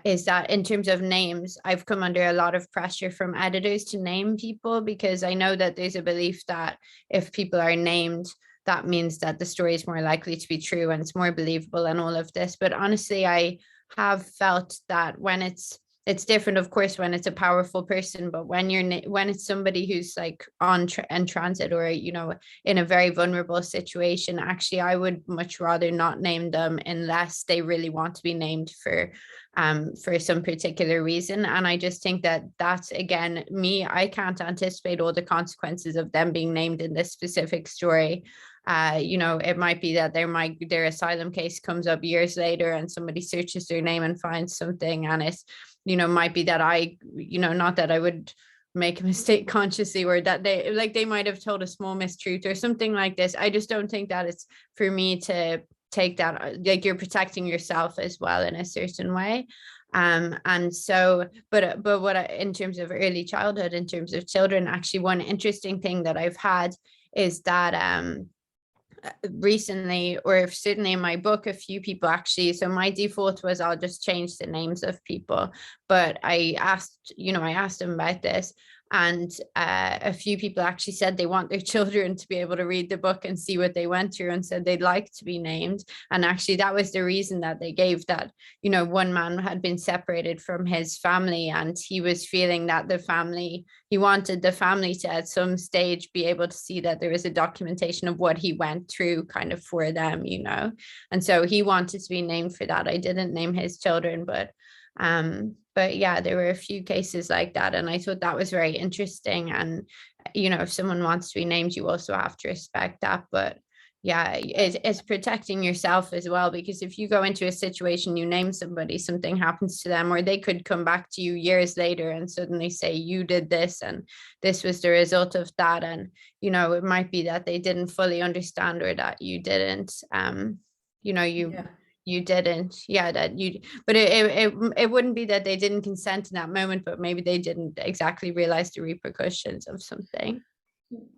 in terms of names, I've come under a lot of pressure from editors to name people, because I know that there's a belief that if people are named, that means that the story is more likely to be true and it's more believable and all of this. But honestly, I have felt that when it's different, of course, when it's a powerful person, but when it's somebody who's like in transit, or, you know, in a very vulnerable situation, actually, I would much rather not name them unless they really want to be named for some particular reason. And I just think that that's, again, I can't anticipate all the consequences of them being named in this specific story. You know, it might be that their asylum case comes up years later and somebody searches their name and finds something, and it's, you know, might be that not that I would make a mistake consciously, or that they might have told a small mistruth or something like this. I just don't think that it's for me to take that, like, you're protecting yourself as well in a certain way. And so, but what in terms of early childhood, in terms of children, actually one interesting thing that I've had is that recently, or certainly in my book, a few people actually, so my default was I'll just change the names of people, but I asked them about this, and a few people actually said they want their children to be able to read the book and see what they went through, and said they'd like to be named. And actually that was the reason that they gave, that one man had been separated from his family, and he was feeling that he wanted the family to at some stage be able to see that there was a documentation of what he went through kind of for them, and so he wanted to be named for that. I didn't name his children, but yeah, there were a few cases like that, and I thought that was very interesting. And if someone wants to be named, you also have to respect that. But yeah, it's protecting yourself as well, because if you go into a situation, you name somebody, something happens to them, or they could come back to you years later and suddenly say you did this and this was the result of that, and it might be that they didn't fully understand, or that you didn't you didn't, but it wouldn't be that they didn't consent in that moment, but maybe they didn't exactly realize the repercussions of something.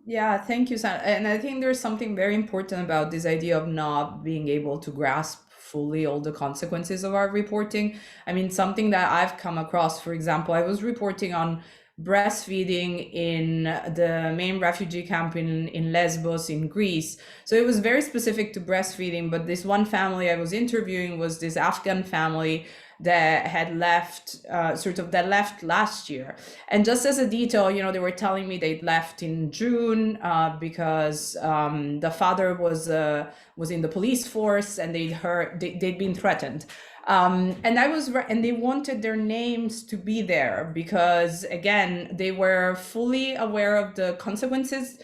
Yeah, thank you, Sam. And I think there's something very important about this idea of not being able to grasp fully all the consequences of our reporting. I mean, something that I've come across, for example, I was reporting on breastfeeding in the main refugee camp in Lesbos in Greece. So it was very specific to breastfeeding, but this one family I was interviewing was this Afghan family that had left that left last year. And just as a detail, they were telling me they'd left in June because the father was in the police force, and they'd been threatened. And they wanted their names to be there because, again, they were fully aware of the consequences,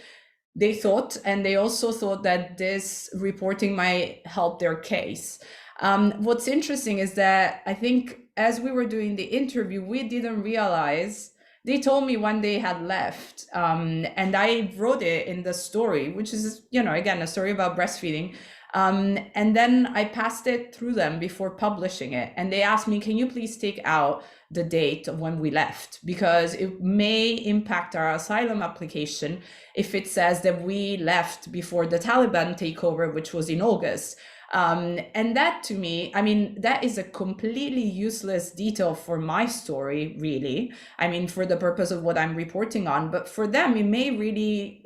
they thought, and they also thought that this reporting might help their case. What's interesting is that I think as we were doing the interview, we didn't realize, they told me when they had left, and I wrote it in the story, which is, again, a story about breastfeeding. And then I passed it through them before publishing it. And they asked me, can you please take out the date of when we left? Because it may impact our asylum application if it says that we left before the Taliban takeover, which was in August. And that, to me, I mean, that is a completely useless detail for my story, really. I mean, for the purpose of what I'm reporting on, but for them, it may really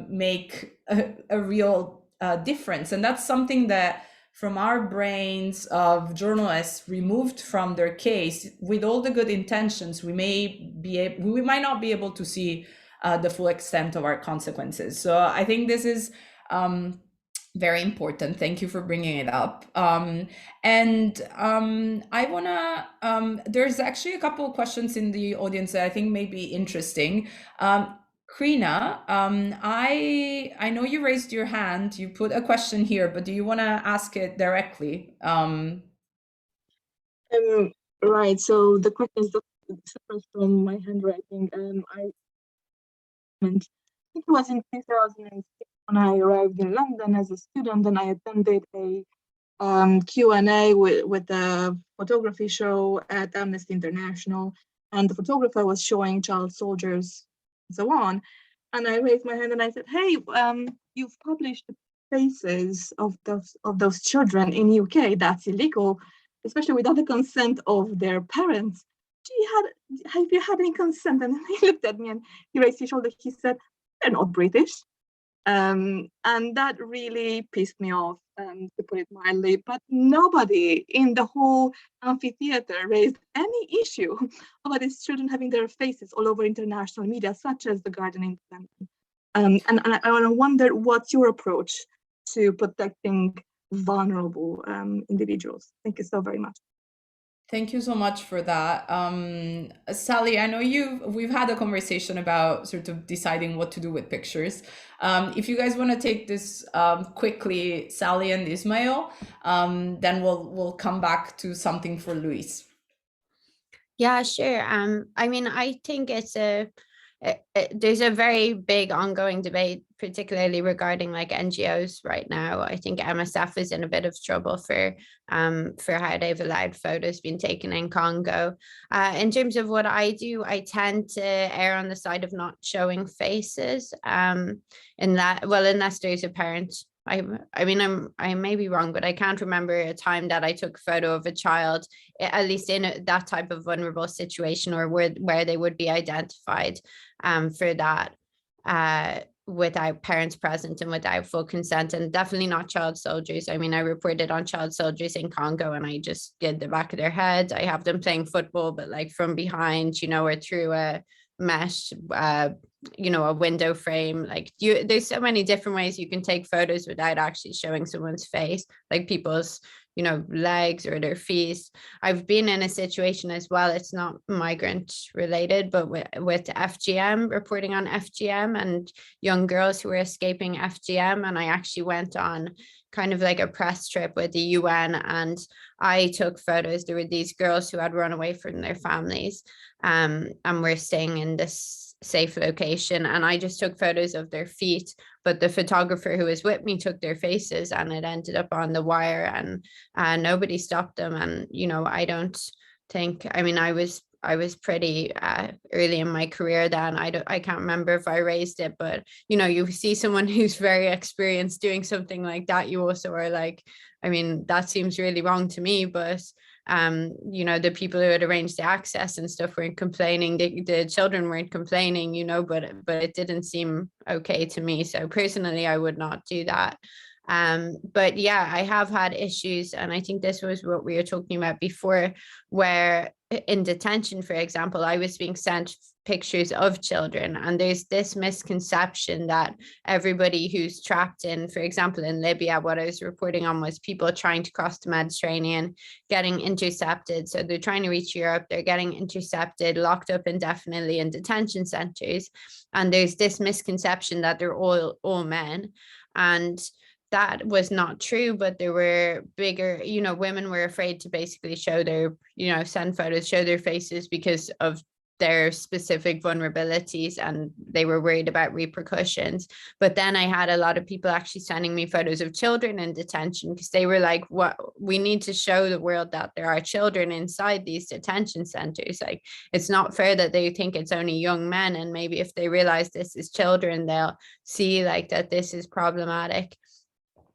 make a real difference. And that's something that, from our brains of journalists removed from their case, with all the good intentions, we might not be able to see the full extent of our consequences. So I think this is very important. Thank you for bringing it up. I wanna, there's actually a couple of questions in the audience that I think may be interesting. Krina, I know you raised your hand, you put a question here, but do you want to ask it directly? Right, so the question is separate from my handwriting. I think it was in 2006 when I arrived in London as a student, and I attended a Q&A with a photography show at Amnesty International, and the photographer was showing child soldiers and so on. And I raised my hand and I said, hey, you've published the faces of those children in UK. That's illegal, especially without the consent of their parents. Have you had any consent? And he looked at me and he raised his shoulder. He said, they're not British. And that really pissed me off, to put it mildly. But nobody in the whole amphitheater raised any issue about these children having their faces all over international media, such as The Guardian Independent. And I wonder, what's your approach to protecting vulnerable individuals? Thank you so very much. Thank you so much for that. Sally, I know we've had a conversation about sort of deciding what to do with pictures. If you guys want to take this quickly, Sally and Ismail, then we'll come back to something for Luis. Yeah, sure. I mean, I think it's there's a very big ongoing debate, particularly regarding like NGOs right now. I think MSF is in a bit of trouble for how they've allowed photos being taken in Congo. In terms of what I do, I tend to err on the side of not showing faces. In that, well, unless there's a parent. I mean, I may be wrong, but I can't remember a time that I took a photo of a child, at least in that type of vulnerable situation, or where they would be identified for that without parents present and without full consent, and definitely not child soldiers. I mean, I reported on child soldiers in Congo and I just did the back of their head. I have them playing football, but like from behind, you know, or through a mesh, you know, a window frame. Like there's so many different ways you can take photos without actually showing someone's face, like people's, you know, legs or their feet. I've been in a situation as well, it's not migrant related, but with FGM, reporting on FGM and young girls who were escaping FGM. And I actually went on kind of like a press trip with the UN, and I took photos. There were these girls who had run away from their families and were staying in this safe location, and I just took photos of their feet, but the photographer who was with me took their faces, and it ended up on the wire, and nobody stopped them. And you know, I don't think, I mean, I was pretty early in my career then. I can't remember if I raised it, but you know, you see someone who's very experienced doing something like that, you also are like, I mean, that seems really wrong to me. But you know, the people who had arranged the access and stuff weren't complaining, the children weren't complaining, you know, but it didn't seem okay to me. So personally, I would not do that. But yeah, I have had issues, and I think this was what we were talking about before, where in detention, for example, I was being sent pictures of children, and there's this misconception that everybody who's trapped in, for example, in Libya, what I was reporting on was people trying to cross the Mediterranean, getting intercepted. So they're trying to reach Europe, they're getting intercepted, locked up indefinitely in detention centers. And there's this misconception that they're all men. And that was not true, but there were bigger, you know, women were afraid to basically show their, you know, send photos, show their faces because of their specific vulnerabilities, and they were worried about repercussions. But then I had a lot of people actually sending me photos of children in detention, because they were like, what, we need to show the world that there are children inside these detention centers. Like, it's not fair that they think it's only young men, and maybe if they realize this is children, they'll see like that this is problematic,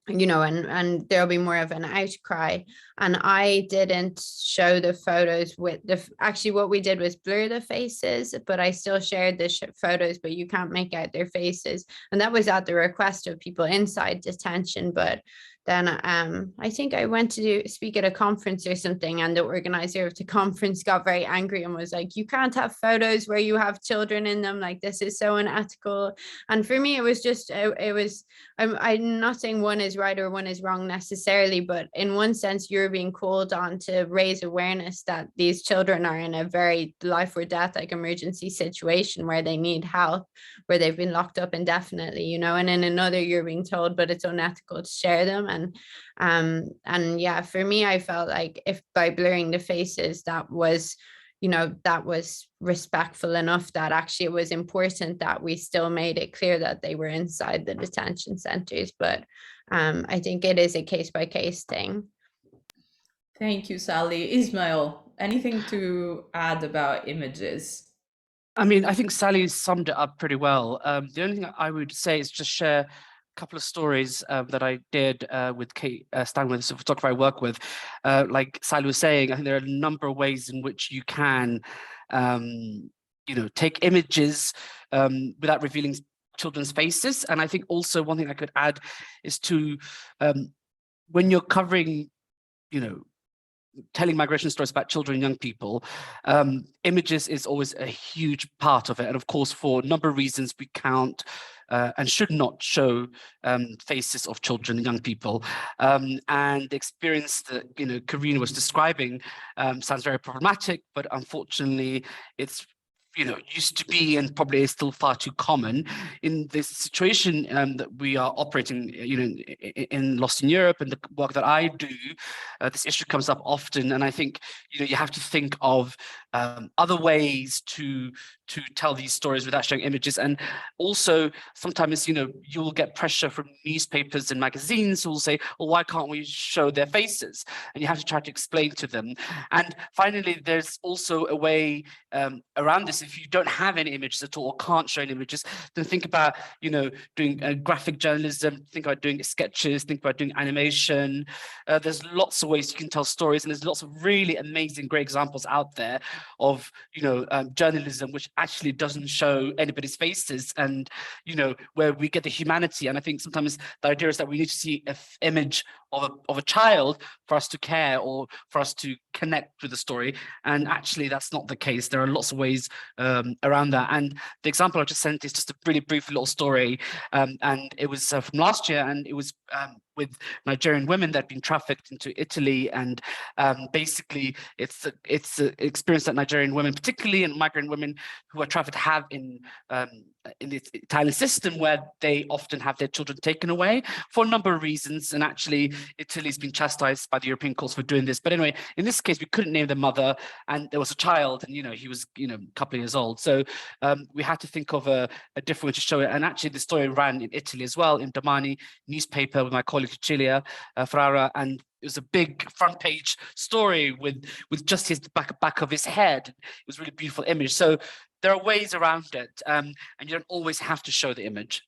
you know, and there'll be more of an outcry. And I didn't show the photos with actually what we did was blur the faces, but I still shared the photos, but you can't make out their faces. And that was at the request of people inside detention. But then I think I went to speak at a conference or something, and the organizer of the conference got very angry and was like, you can't have photos where you have children in them, like this is so unethical. And for me, it was just, I'm not saying one is right or one is wrong necessarily, but in one sense, you're being called on to raise awareness that these children are in a very life or death, like emergency situation where they need help, where they've been locked up indefinitely, you know, and in another, you're being told, but it's unethical to share them. And yeah, for me, I felt like if by blurring the faces, that was, you know, that was respectful enough, that actually it was important that we still made it clear that they were inside the detention centers. But I think it is a case by case thing. Thank you, Sally. Ismail, anything to add about images? I mean, I think Sally summed it up pretty well. The only thing I would say is just share couple of stories that I did with Kate Stanworth, the photographer I work with. Like Sally was saying, I think there are a number of ways in which you can, you know, take images without revealing children's faces. And I think also one thing I could add is to, when you're covering, you know, telling migration stories about children and young people, images is always a huge part of it. And of course, for a number of reasons, we can't and should not show faces of children and young people. And the experience that, you know, Karina was describing sounds very problematic, but unfortunately, it's, you know, used to be and probably is still far too common in this situation that we are operating, you know, in Lost in Europe and the work that I do. This issue comes up often, and I think, you know, you have to think of other ways to tell these stories without showing images. And also sometimes, you'll get pressure from newspapers and magazines who will say, well, why can't we show their faces? And you have to try to explain to them. And finally, there's also a way around this. If you don't have any images at all or can't show any images, then think about, doing graphic journalism, think about doing sketches, think about doing animation. There's lots of ways you can tell stories, and there's lots of really amazing, great examples out there of, journalism, which actually doesn't show anybody's faces, and, where we get the humanity. And I think sometimes the idea is that we need to see an image of a child for us to care or for us to connect with the story. And actually, that's not the case. There are lots of ways around that. And the example I just sent is just a really brief little story. And it was from last year, and it was with Nigerian women that had been trafficked into Italy. And basically, it's an experience that Nigerian women, particularly in migrant women who are trafficked, have in the Italian system, where they often have their children taken away for a number of reasons. And actually, Italy's been chastised by the European courts for doing this. But anyway, in this case, we couldn't name the mother, and there was a child, and he was a couple of years old. So we had to think of a different way to show it. And actually, the story ran in Italy as well, in Domani newspaper, with my colleague Cecilia Ferrara, and it was a big front page story with just his back of his head. It was a really beautiful image. So there are ways around it, and you don't always have to show the image.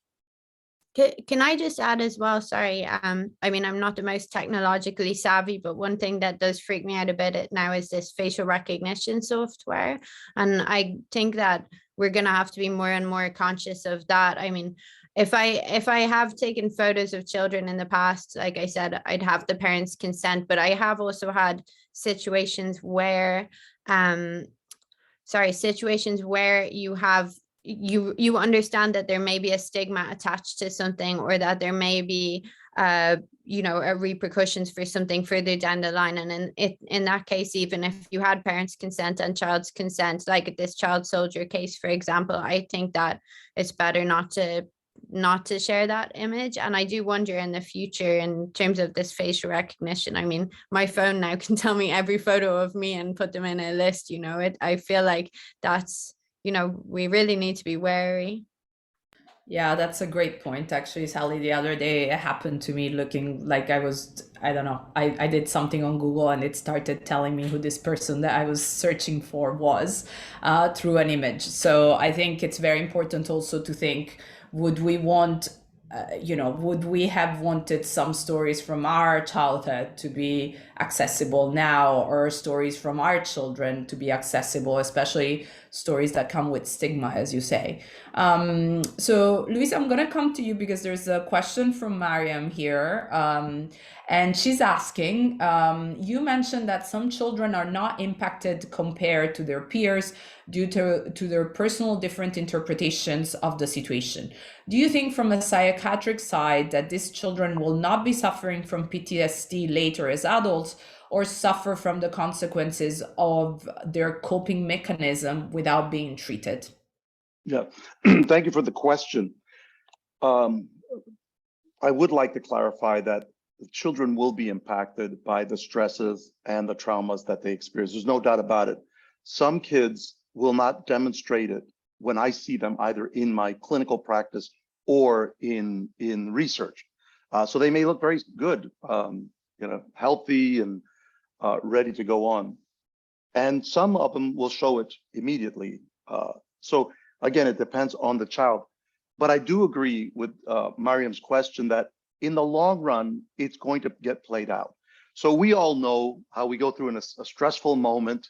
Can I just add as well? Sorry, I'm not the most technologically savvy, but one thing that does freak me out a bit now is this facial recognition software. And I think that we're going to have to be more and more conscious of that. I mean, if I have taken photos of children in the past, like I said, I'd have the parents' consent, but I have also had situations where, you understand that there may be a stigma attached to something, or that there may be a repercussions for something further down the line. And in that case, even if you had parents' consent and child's consent, like this child soldier case, for example, I think that it's better not to share that image. And I do wonder in the future, in terms of this facial recognition, I mean, my phone now can tell me every photo of me and put them in a list. I feel like that's, we really need to be wary. Yeah, that's a great point. Actually, Sally, the other day it happened to me looking like I don't know, I did something on Google and it started telling me who this person that I was searching for was through an image. So I think it's very important also to think, would we have wanted some stories from our childhood to be accessible now, or stories from our children to be accessible, especially stories that come with stigma, as you say. So Luis, I'm going to come to you because there's a question from Mariam here. And she's asking, you mentioned that some children are not impacted compared to their peers due to their personal different interpretations of the situation. Do you think from a psychiatric side that these children will not be suffering from PTSD later as adults, or suffer from the consequences of their coping mechanism without being treated? Yeah, thank you for the question. I would like to clarify that the children will be impacted by the stresses and the traumas that they experience. There's no doubt about it. Some kids will not demonstrate it when I see them, either in my clinical practice or in research. So they may look very good, healthy and ready to go on. And some of them will show it immediately. So again, it depends on the child. But I do agree with Mariam's question that in the long run, it's going to get played out. So we all know how we go through a stressful moment,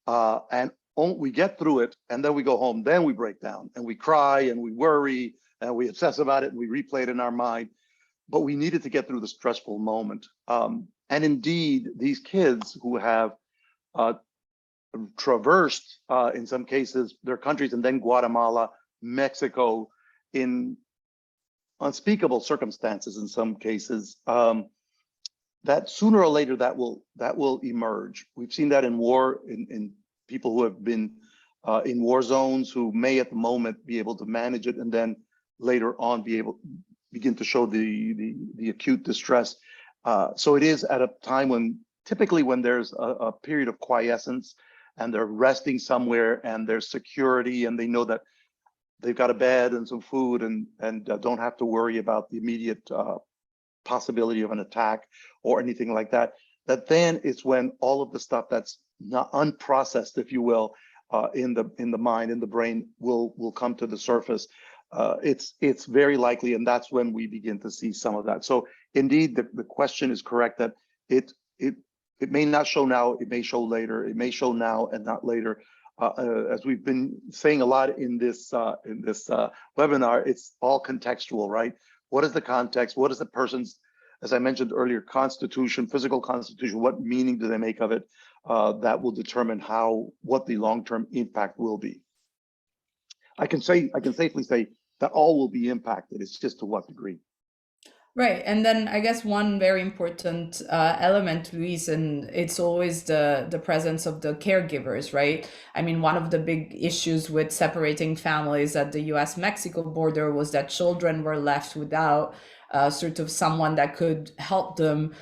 and we get through it, and then we go home, then we break down and we cry and we worry and we obsess about it and we replay it in our mind. But we needed to get through the stressful moment. And indeed, these kids who have traversed, in some cases, their countries, and then Guatemala, Mexico, in unspeakable circumstances, in some cases, that sooner or later that will emerge. We've seen that in war, in people who have been in war zones, who may at the moment be able to manage it, and then later on begin to show the acute distress. So it is at a time when typically when there's a period of quiescence, and they're resting somewhere, and there's security, and they know that they've got a bed and some food, and don't have to worry about the immediate possibility of an attack or anything like that. That then it's when all of the stuff that's not unprocessed, if you will, in the mind, in the brain, will come to the surface. It's very likely, and that's when we begin to see some of that. So indeed, the question is correct that it may not show now, it may show later, it may show now and not later. As we've been saying a lot in this webinar, it's all contextual, right? What is the context? What is the person's, as I mentioned earlier, constitution, physical constitution? What meaning do they make of it? That will determine what the long-term impact will be. I can safely say that all will be impacted. It's just to what degree. Right. And then I guess one very important element, Luis, and it's always the presence of the caregivers, right? I mean, one of the big issues with separating families at the US-Mexico border was that children were left without sort of someone that could help them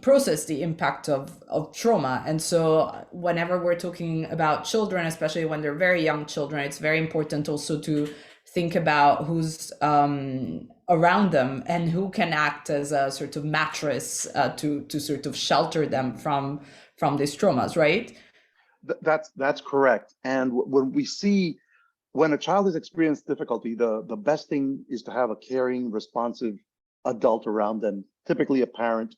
process the impact of trauma. And so whenever we're talking about children, especially when they're very young children, it's very important also to think about who's around them and who can act as a sort of mattress to sort of shelter them from these traumas, right? That's correct. And when a child has experienced difficulty, the best thing is to have a caring, responsive adult around them, typically a parent,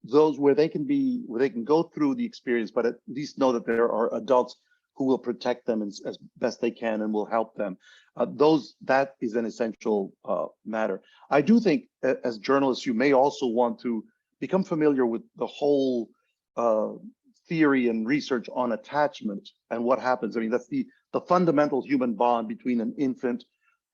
those where they can go through the experience, but at least know that there are adults who will protect them as best they can and will help them. That is an essential matter. I do think as journalists, you may also want to become familiar with the whole theory and research on attachment and what happens. I mean, that's the fundamental human bond between an infant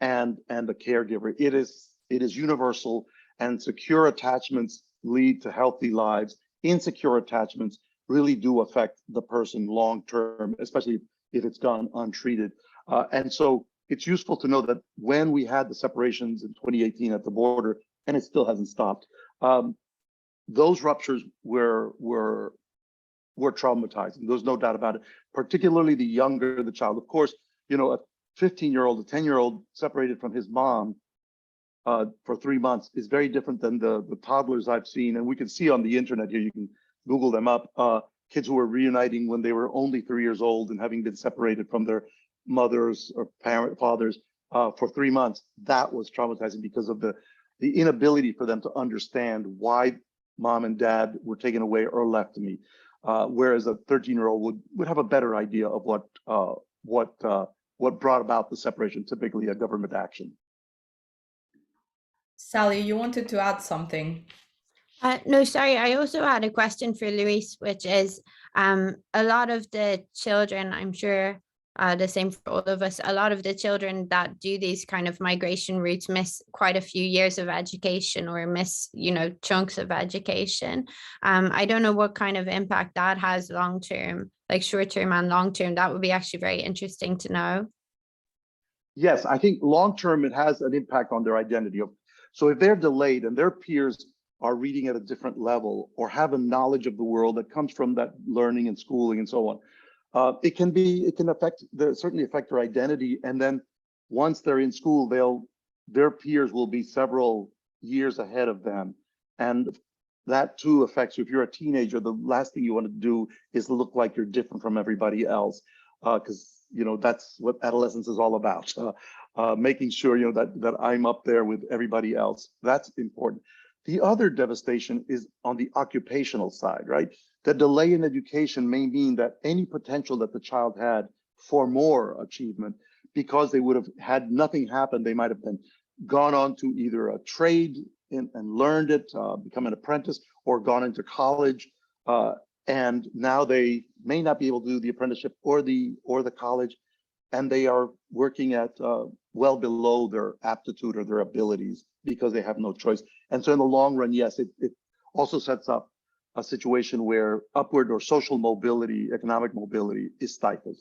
and the caregiver. It is universal, and secure attachments lead to healthy lives. Insecure attachments really do affect the person long term, especially if it's gone untreated. And so it's useful to know that when we had the separations in 2018 at the border, and it still hasn't stopped, those ruptures were traumatizing. There's no doubt about it, particularly the younger the child. Of course, a 15-year-old, a 10-year-old separated from his mom for 3 months is very different than the toddlers I've seen. And we can see on the internet here, you can Google them up, kids who were reuniting when they were only 3 years old and having been separated from their mothers or fathers for 3 months. That was traumatizing because of the inability for them to understand why mom and dad were taken away or left to me. Whereas a 13-year-old would have a better idea of what brought about the separation, typically a government action. Sally, you wanted to add something. No, sorry. I also had a question for Luis, which is a lot of the children, I'm sure the same for all of us, a lot of the children that do these kind of migration routes miss quite a few years of education or miss, chunks of education. I don't know what kind of impact that has long term, like short term and long term. That would be actually very interesting to know. Yes, I think long term it has an impact on their identity. So if they're delayed and their peers are reading at a different level or have a knowledge of the world that comes from that learning and schooling and so on, it can certainly affect their identity. And then once they're in school, their peers will be several years ahead of them. And that too affects you. If you're a teenager, the last thing you want to do is look like you're different from everybody else, because that's what adolescence is all about. Making sure that I'm up there with everybody else. That's important. The other devastation is on the occupational side, right? The delay in education may mean that any potential that the child had for more achievement, because they would have had nothing happen, they might have been gone on to either a trade and learned it, become an apprentice, or gone into college, and now they may not be able to do the apprenticeship or the college, and they are working at well below their aptitude or their abilities because they have no choice. And so in the long run, yes, it also sets up a situation where upward or social mobility, economic mobility is stifled.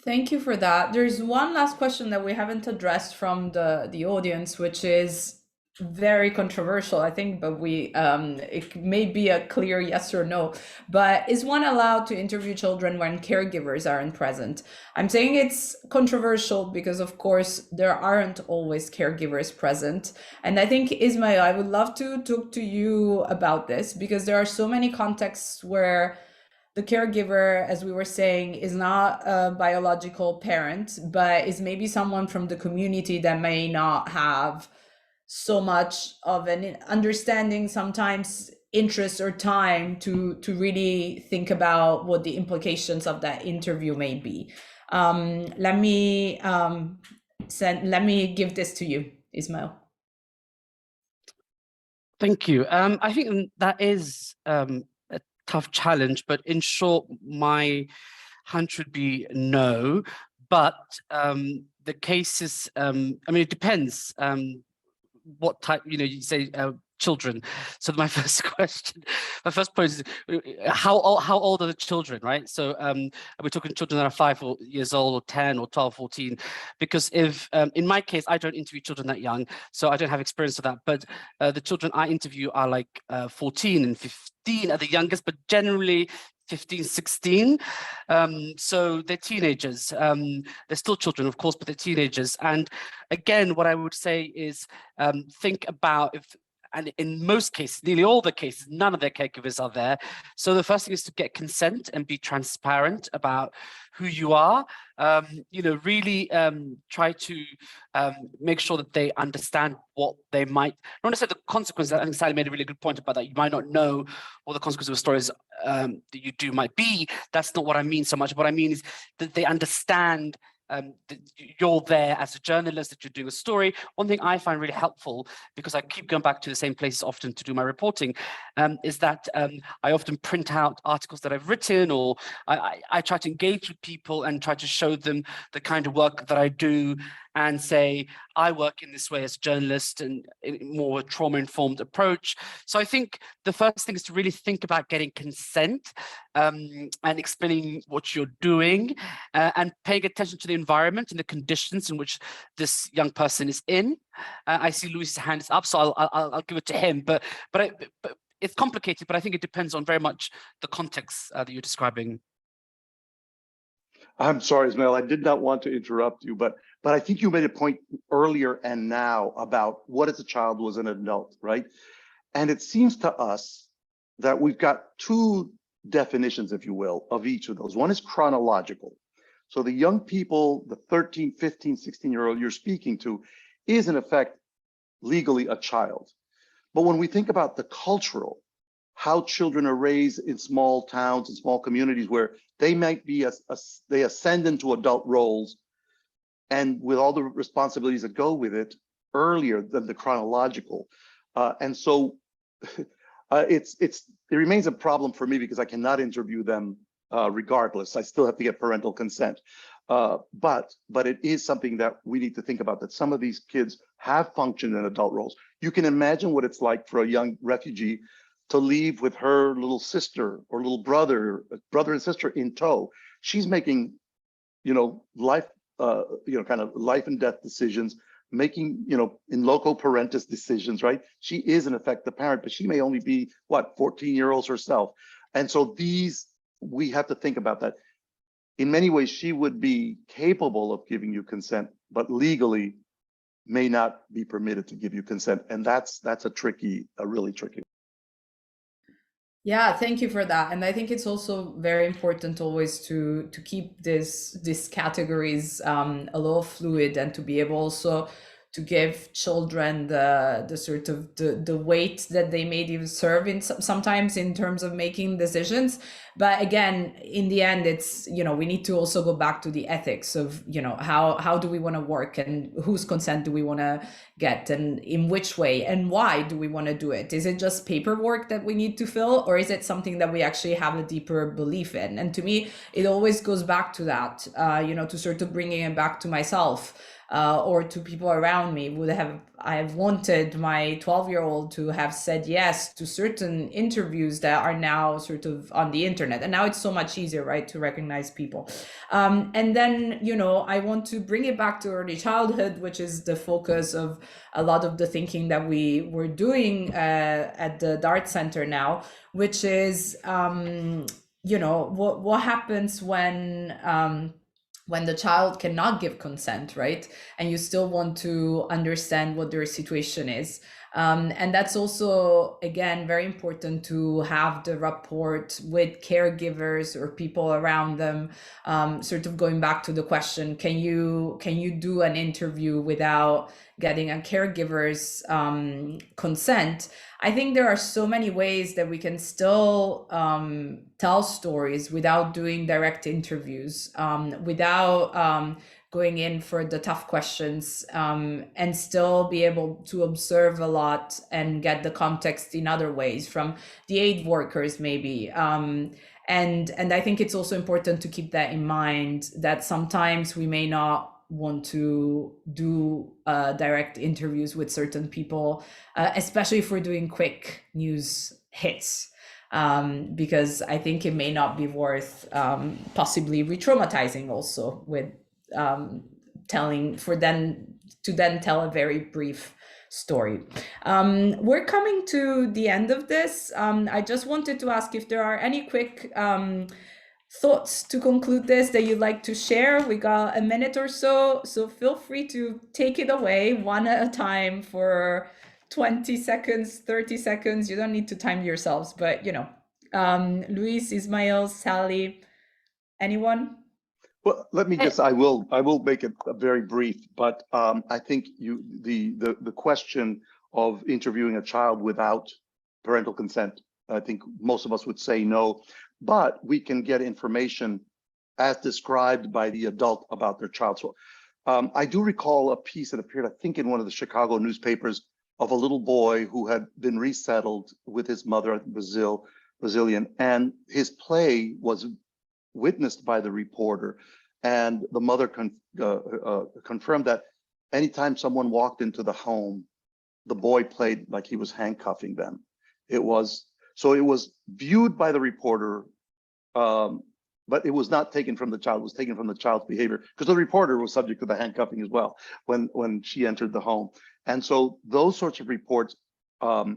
Thank you for that. There's one last question that we haven't addressed from the audience, which is, very controversial, I think, but it may be a clear yes or no. But is one allowed to interview children when caregivers aren't present? I'm saying it's controversial because, of course, there aren't always caregivers present. And I think, Ismail, I would love to talk to you about this, because there are so many contexts where the caregiver, as we were saying, is not a biological parent, but is maybe someone from the community that may not have so much of an understanding, sometimes interest or time to really think about what the implications of that interview may be. Let me give this to you, Ismail. Thank you. I think that is a tough challenge, but in short, my hunch would be no. But the cases, I mean, it depends. What type, you say children. So my first question, my first point is how old are the children, right? So we're talking children that are 5 years old or 10 or 12, 14, because if in my case, I don't interview children that young, so I don't have experience of that. But the children I interview are like 14 and 15 at the youngest, but generally 15, 16. So they're teenagers. They're still children, of course, but they're teenagers. And again, what I would say is think about and in most cases, nearly all the cases, none of their caregivers are there. So the first thing is to get consent and be transparent about who you are. Really try to make sure that they understand what they might, not necessarily the consequences. I think Sally made a really good point about that. You might not know what the consequences of stories that you do might be. That's not what I mean so much. What I mean is that they understand that you're there as a journalist, that you're doing a story. One thing I find really helpful, because I keep going back to the same places often to do my reporting, is that I often print out articles that I've written, or I try to engage with people and try to show them the kind of work that I do, and say, I work in this way as a journalist and in more trauma-informed approach. So I think the first thing is to really think about getting consent and explaining what you're doing and paying attention to the environment and the conditions in which this young person is in. I see Luis's hand is up, so I'll give it to him. But it's complicated, but I think it depends on very much the context that you're describing. I'm sorry, Ismail, I did not want to interrupt you, but I think you made a point earlier and now about what is a child, was an adult, right? And it seems to us that we've got two definitions, if you will, of each of those. One is chronological. So the young people, the 13, 15, 16-year-old you're speaking to is in effect legally a child. But when we think about the cultural, how children are raised in small towns and small communities where they might be, they ascend into adult roles and with all the responsibilities that go with it earlier than the chronological. And so it remains a problem for me because I cannot interview them regardless. I still have to get parental consent. But it is something that we need to think about, that some of these kids have functioned in adult roles. You can imagine what it's like for a young refugee to leave with her little sister or little brother and sister in tow. She's making, life, kind of life and death decisions, making, in loco parentis decisions, right? She is in effect the parent, but she may only be, 14-year-olds herself. And so we have to think about that. In many ways, she would be capable of giving you consent, but legally may not be permitted to give you consent. And that's a really tricky. Yeah, thank you for that. And I think it's also very important always to keep these categories a little fluid, and to be able also to give children the sort of the weight that they may deserve sometimes in terms of making decisions. But again, in the end, it's, we need to also go back to the ethics of, how do we want to work, and whose consent do we want to get, and in which way, and why do we want to do it? Is it just paperwork that we need to fill, or is it something that we actually have a deeper belief in? And to me, it always goes back to that, to sort of bringing it back to myself. Or to people around me. I have wanted my 12-year-old to have said yes to certain interviews that are now sort of on the internet internet. And now it's so much easier, right, to recognize people. And then, you know, I want to bring it back to early childhood, which is the focus of a lot of the thinking that we were doing at the DART Center now, which is, you know, what happens when the child cannot give consent, right? And you still want to understand what their situation is. And that's also, again, very important to have the rapport with caregivers or people around them, sort of going back to the question, can you do an interview without getting a caregiver's consent? I think there are so many ways that we can still tell stories without doing direct interviews, without going in for the tough questions, and still be able to observe a lot and get the context in other ways from the aid workers maybe. And I think it's also important to keep that in mind, that sometimes we may not want to do direct interviews with certain people, especially if we're doing quick news hits, because I think it may not be worth possibly re-traumatizing also with telling for them to then tell a very brief story. We're coming to the end of this. I just wanted to ask if there are any quick thoughts to conclude this that you'd like to share. We got a minute or so feel free to take it away one at a time for 20 seconds, 30 seconds. You don't need to time yourselves, but you know, Luis, Ismail, Sally, anyone? Well, let me just, I will make it very brief, but I think the question of interviewing a child without parental consent, I think most of us would say no, but we can get information as described by the adult about their child. So I do recall a piece that appeared, I think, in one of the Chicago newspapers of a little boy who had been resettled with his mother, Brazilian, and his play was witnessed by the reporter, and the mother confirmed that anytime someone walked into the home, the boy played like he was handcuffing them. It was viewed by the reporter, but it was not taken from the child. It was taken from the child's behavior, because the reporter was subject to the handcuffing as well when she entered the home. And so those sorts of reports I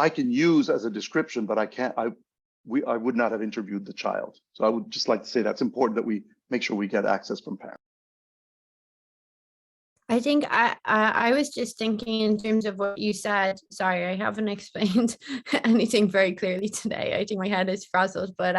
can use as a description, but I would not have interviewed the child. So I would just like to say that's important that we make sure we get access from parents. I think I was just thinking in terms of what you said. Sorry, I haven't explained anything very clearly today. I think my head is frazzled, but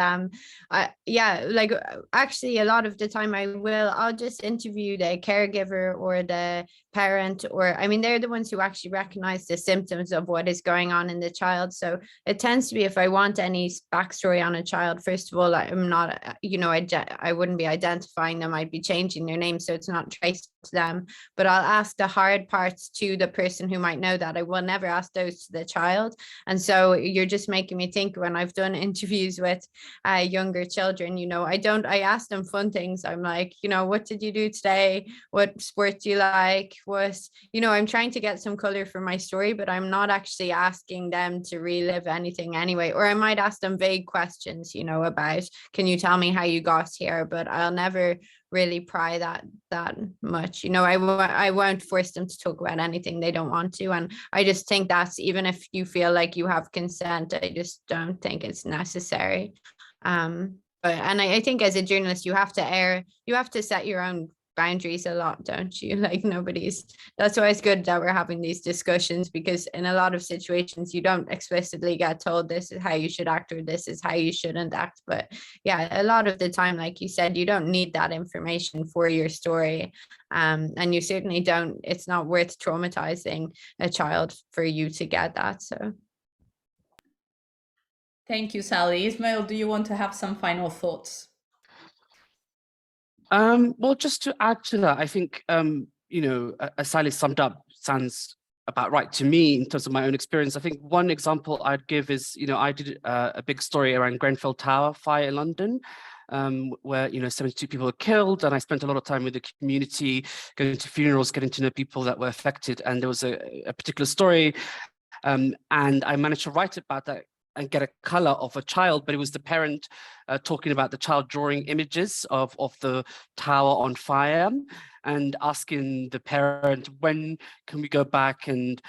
yeah, like actually a lot of the time I'll just interview the caregiver or the parent, or I mean, they're the ones who actually recognize the symptoms of what is going on in the child. So it tends to be, if I want any backstory on a child, first of all, I'm not, you know, I wouldn't be identifying them. I'd be changing their name so it's not traced to them. But I'll ask the hard parts to the person who might know that. I will never ask those to the child. And so you're just making me think, when I've done interviews with younger children, you know, I ask them fun things. I'm like, you know, what did you do today? What sport do you like? You know, I'm trying to get some color for my story, but I'm not actually asking them to relive anything anyway. Or I might ask them vague questions, you know, about, can you tell me how you got here? But I'll never really pry that much, you know. I won't force them to talk about anything they don't want to. And I just think that's, even if you feel like you have consent, I just don't think it's necessary. But I think as a journalist, you have to set your own boundaries a lot, don't you? Like that's why it's good that we're having these discussions, because in a lot of situations you don't explicitly get told this is how you should act or this is how you shouldn't act. But yeah, a lot of the time, like you said, you don't need that information for your story, and you certainly don't, it's not worth traumatizing a child for you to get that. So Thank you, Sally. Ismail, do you want to have some final thoughts? Well, just to add to that, I think, you know, as Sally summed up, sounds about right to me in terms of my own experience. I think one example I'd give is, you know, I did a big story around Grenfell Tower fire in London, where, you know, 72 people were killed. And I spent a lot of time with the community, going to funerals, getting to know people that were affected. And there was a particular story, and I managed to write about that and get a color of a child, but it was the parent talking about the child drawing images of the tower on fire and asking the parent, when can we go back? And,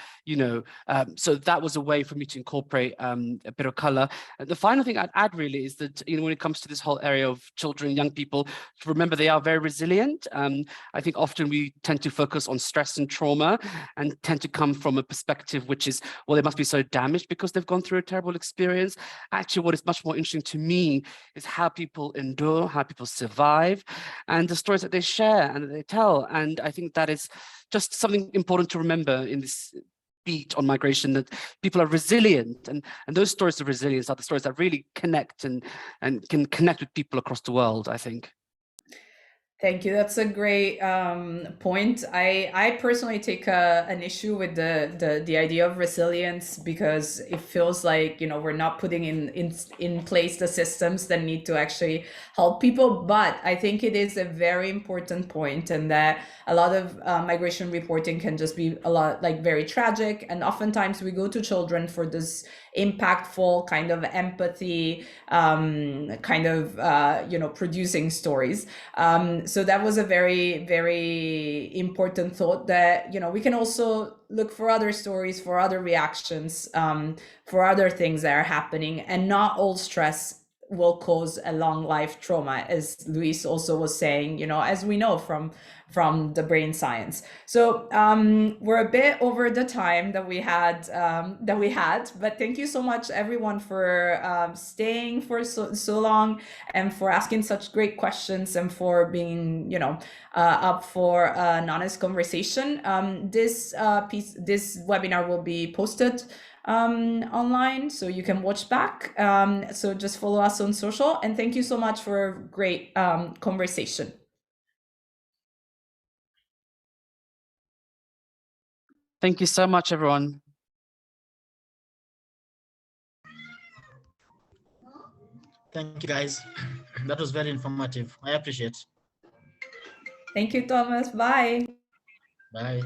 so that was a way for me to incorporate a bit of color. And the final thing I'd add really is that, when it comes to this whole area of children, young people, to remember they are very resilient. I think often we tend to focus on stress and trauma and tend to come from a perspective which is, well, they must be so damaged because they've gone through a terrible experience. Actually, what is much more interesting to me is how people endure, how people survive, and the stories that they share and that they tell. And I think that is just something important to remember in this beat on migration, that people are resilient, and those stories of resilience are the stories that really connect and can connect with people across the world, I think. Thank you. That's a great point. I personally take an issue with the idea of resilience, because it feels like, we're not putting in place the systems that need to actually help people. But I think it is a very important point, and that a lot of migration reporting can just be a lot like very tragic. And oftentimes we go to children for this impactful kind of empathy, producing stories. So that was a very, very important thought, that, we can also look for other stories, for other reactions, for other things that are happening, and not all stress will cause a long life trauma, as Luis also was saying, as we know from the brain science. So we're a bit over the time that we had, but thank you so much everyone for staying for so long, and for asking such great questions, and for being, up for an honest conversation. This webinar will be posted online, so you can watch back. So just follow us on social, and thank you so much for a great conversation. Thank you so much, everyone. Thank you, guys. That was very informative. I appreciate. Thank you, Thomas. Bye. Bye.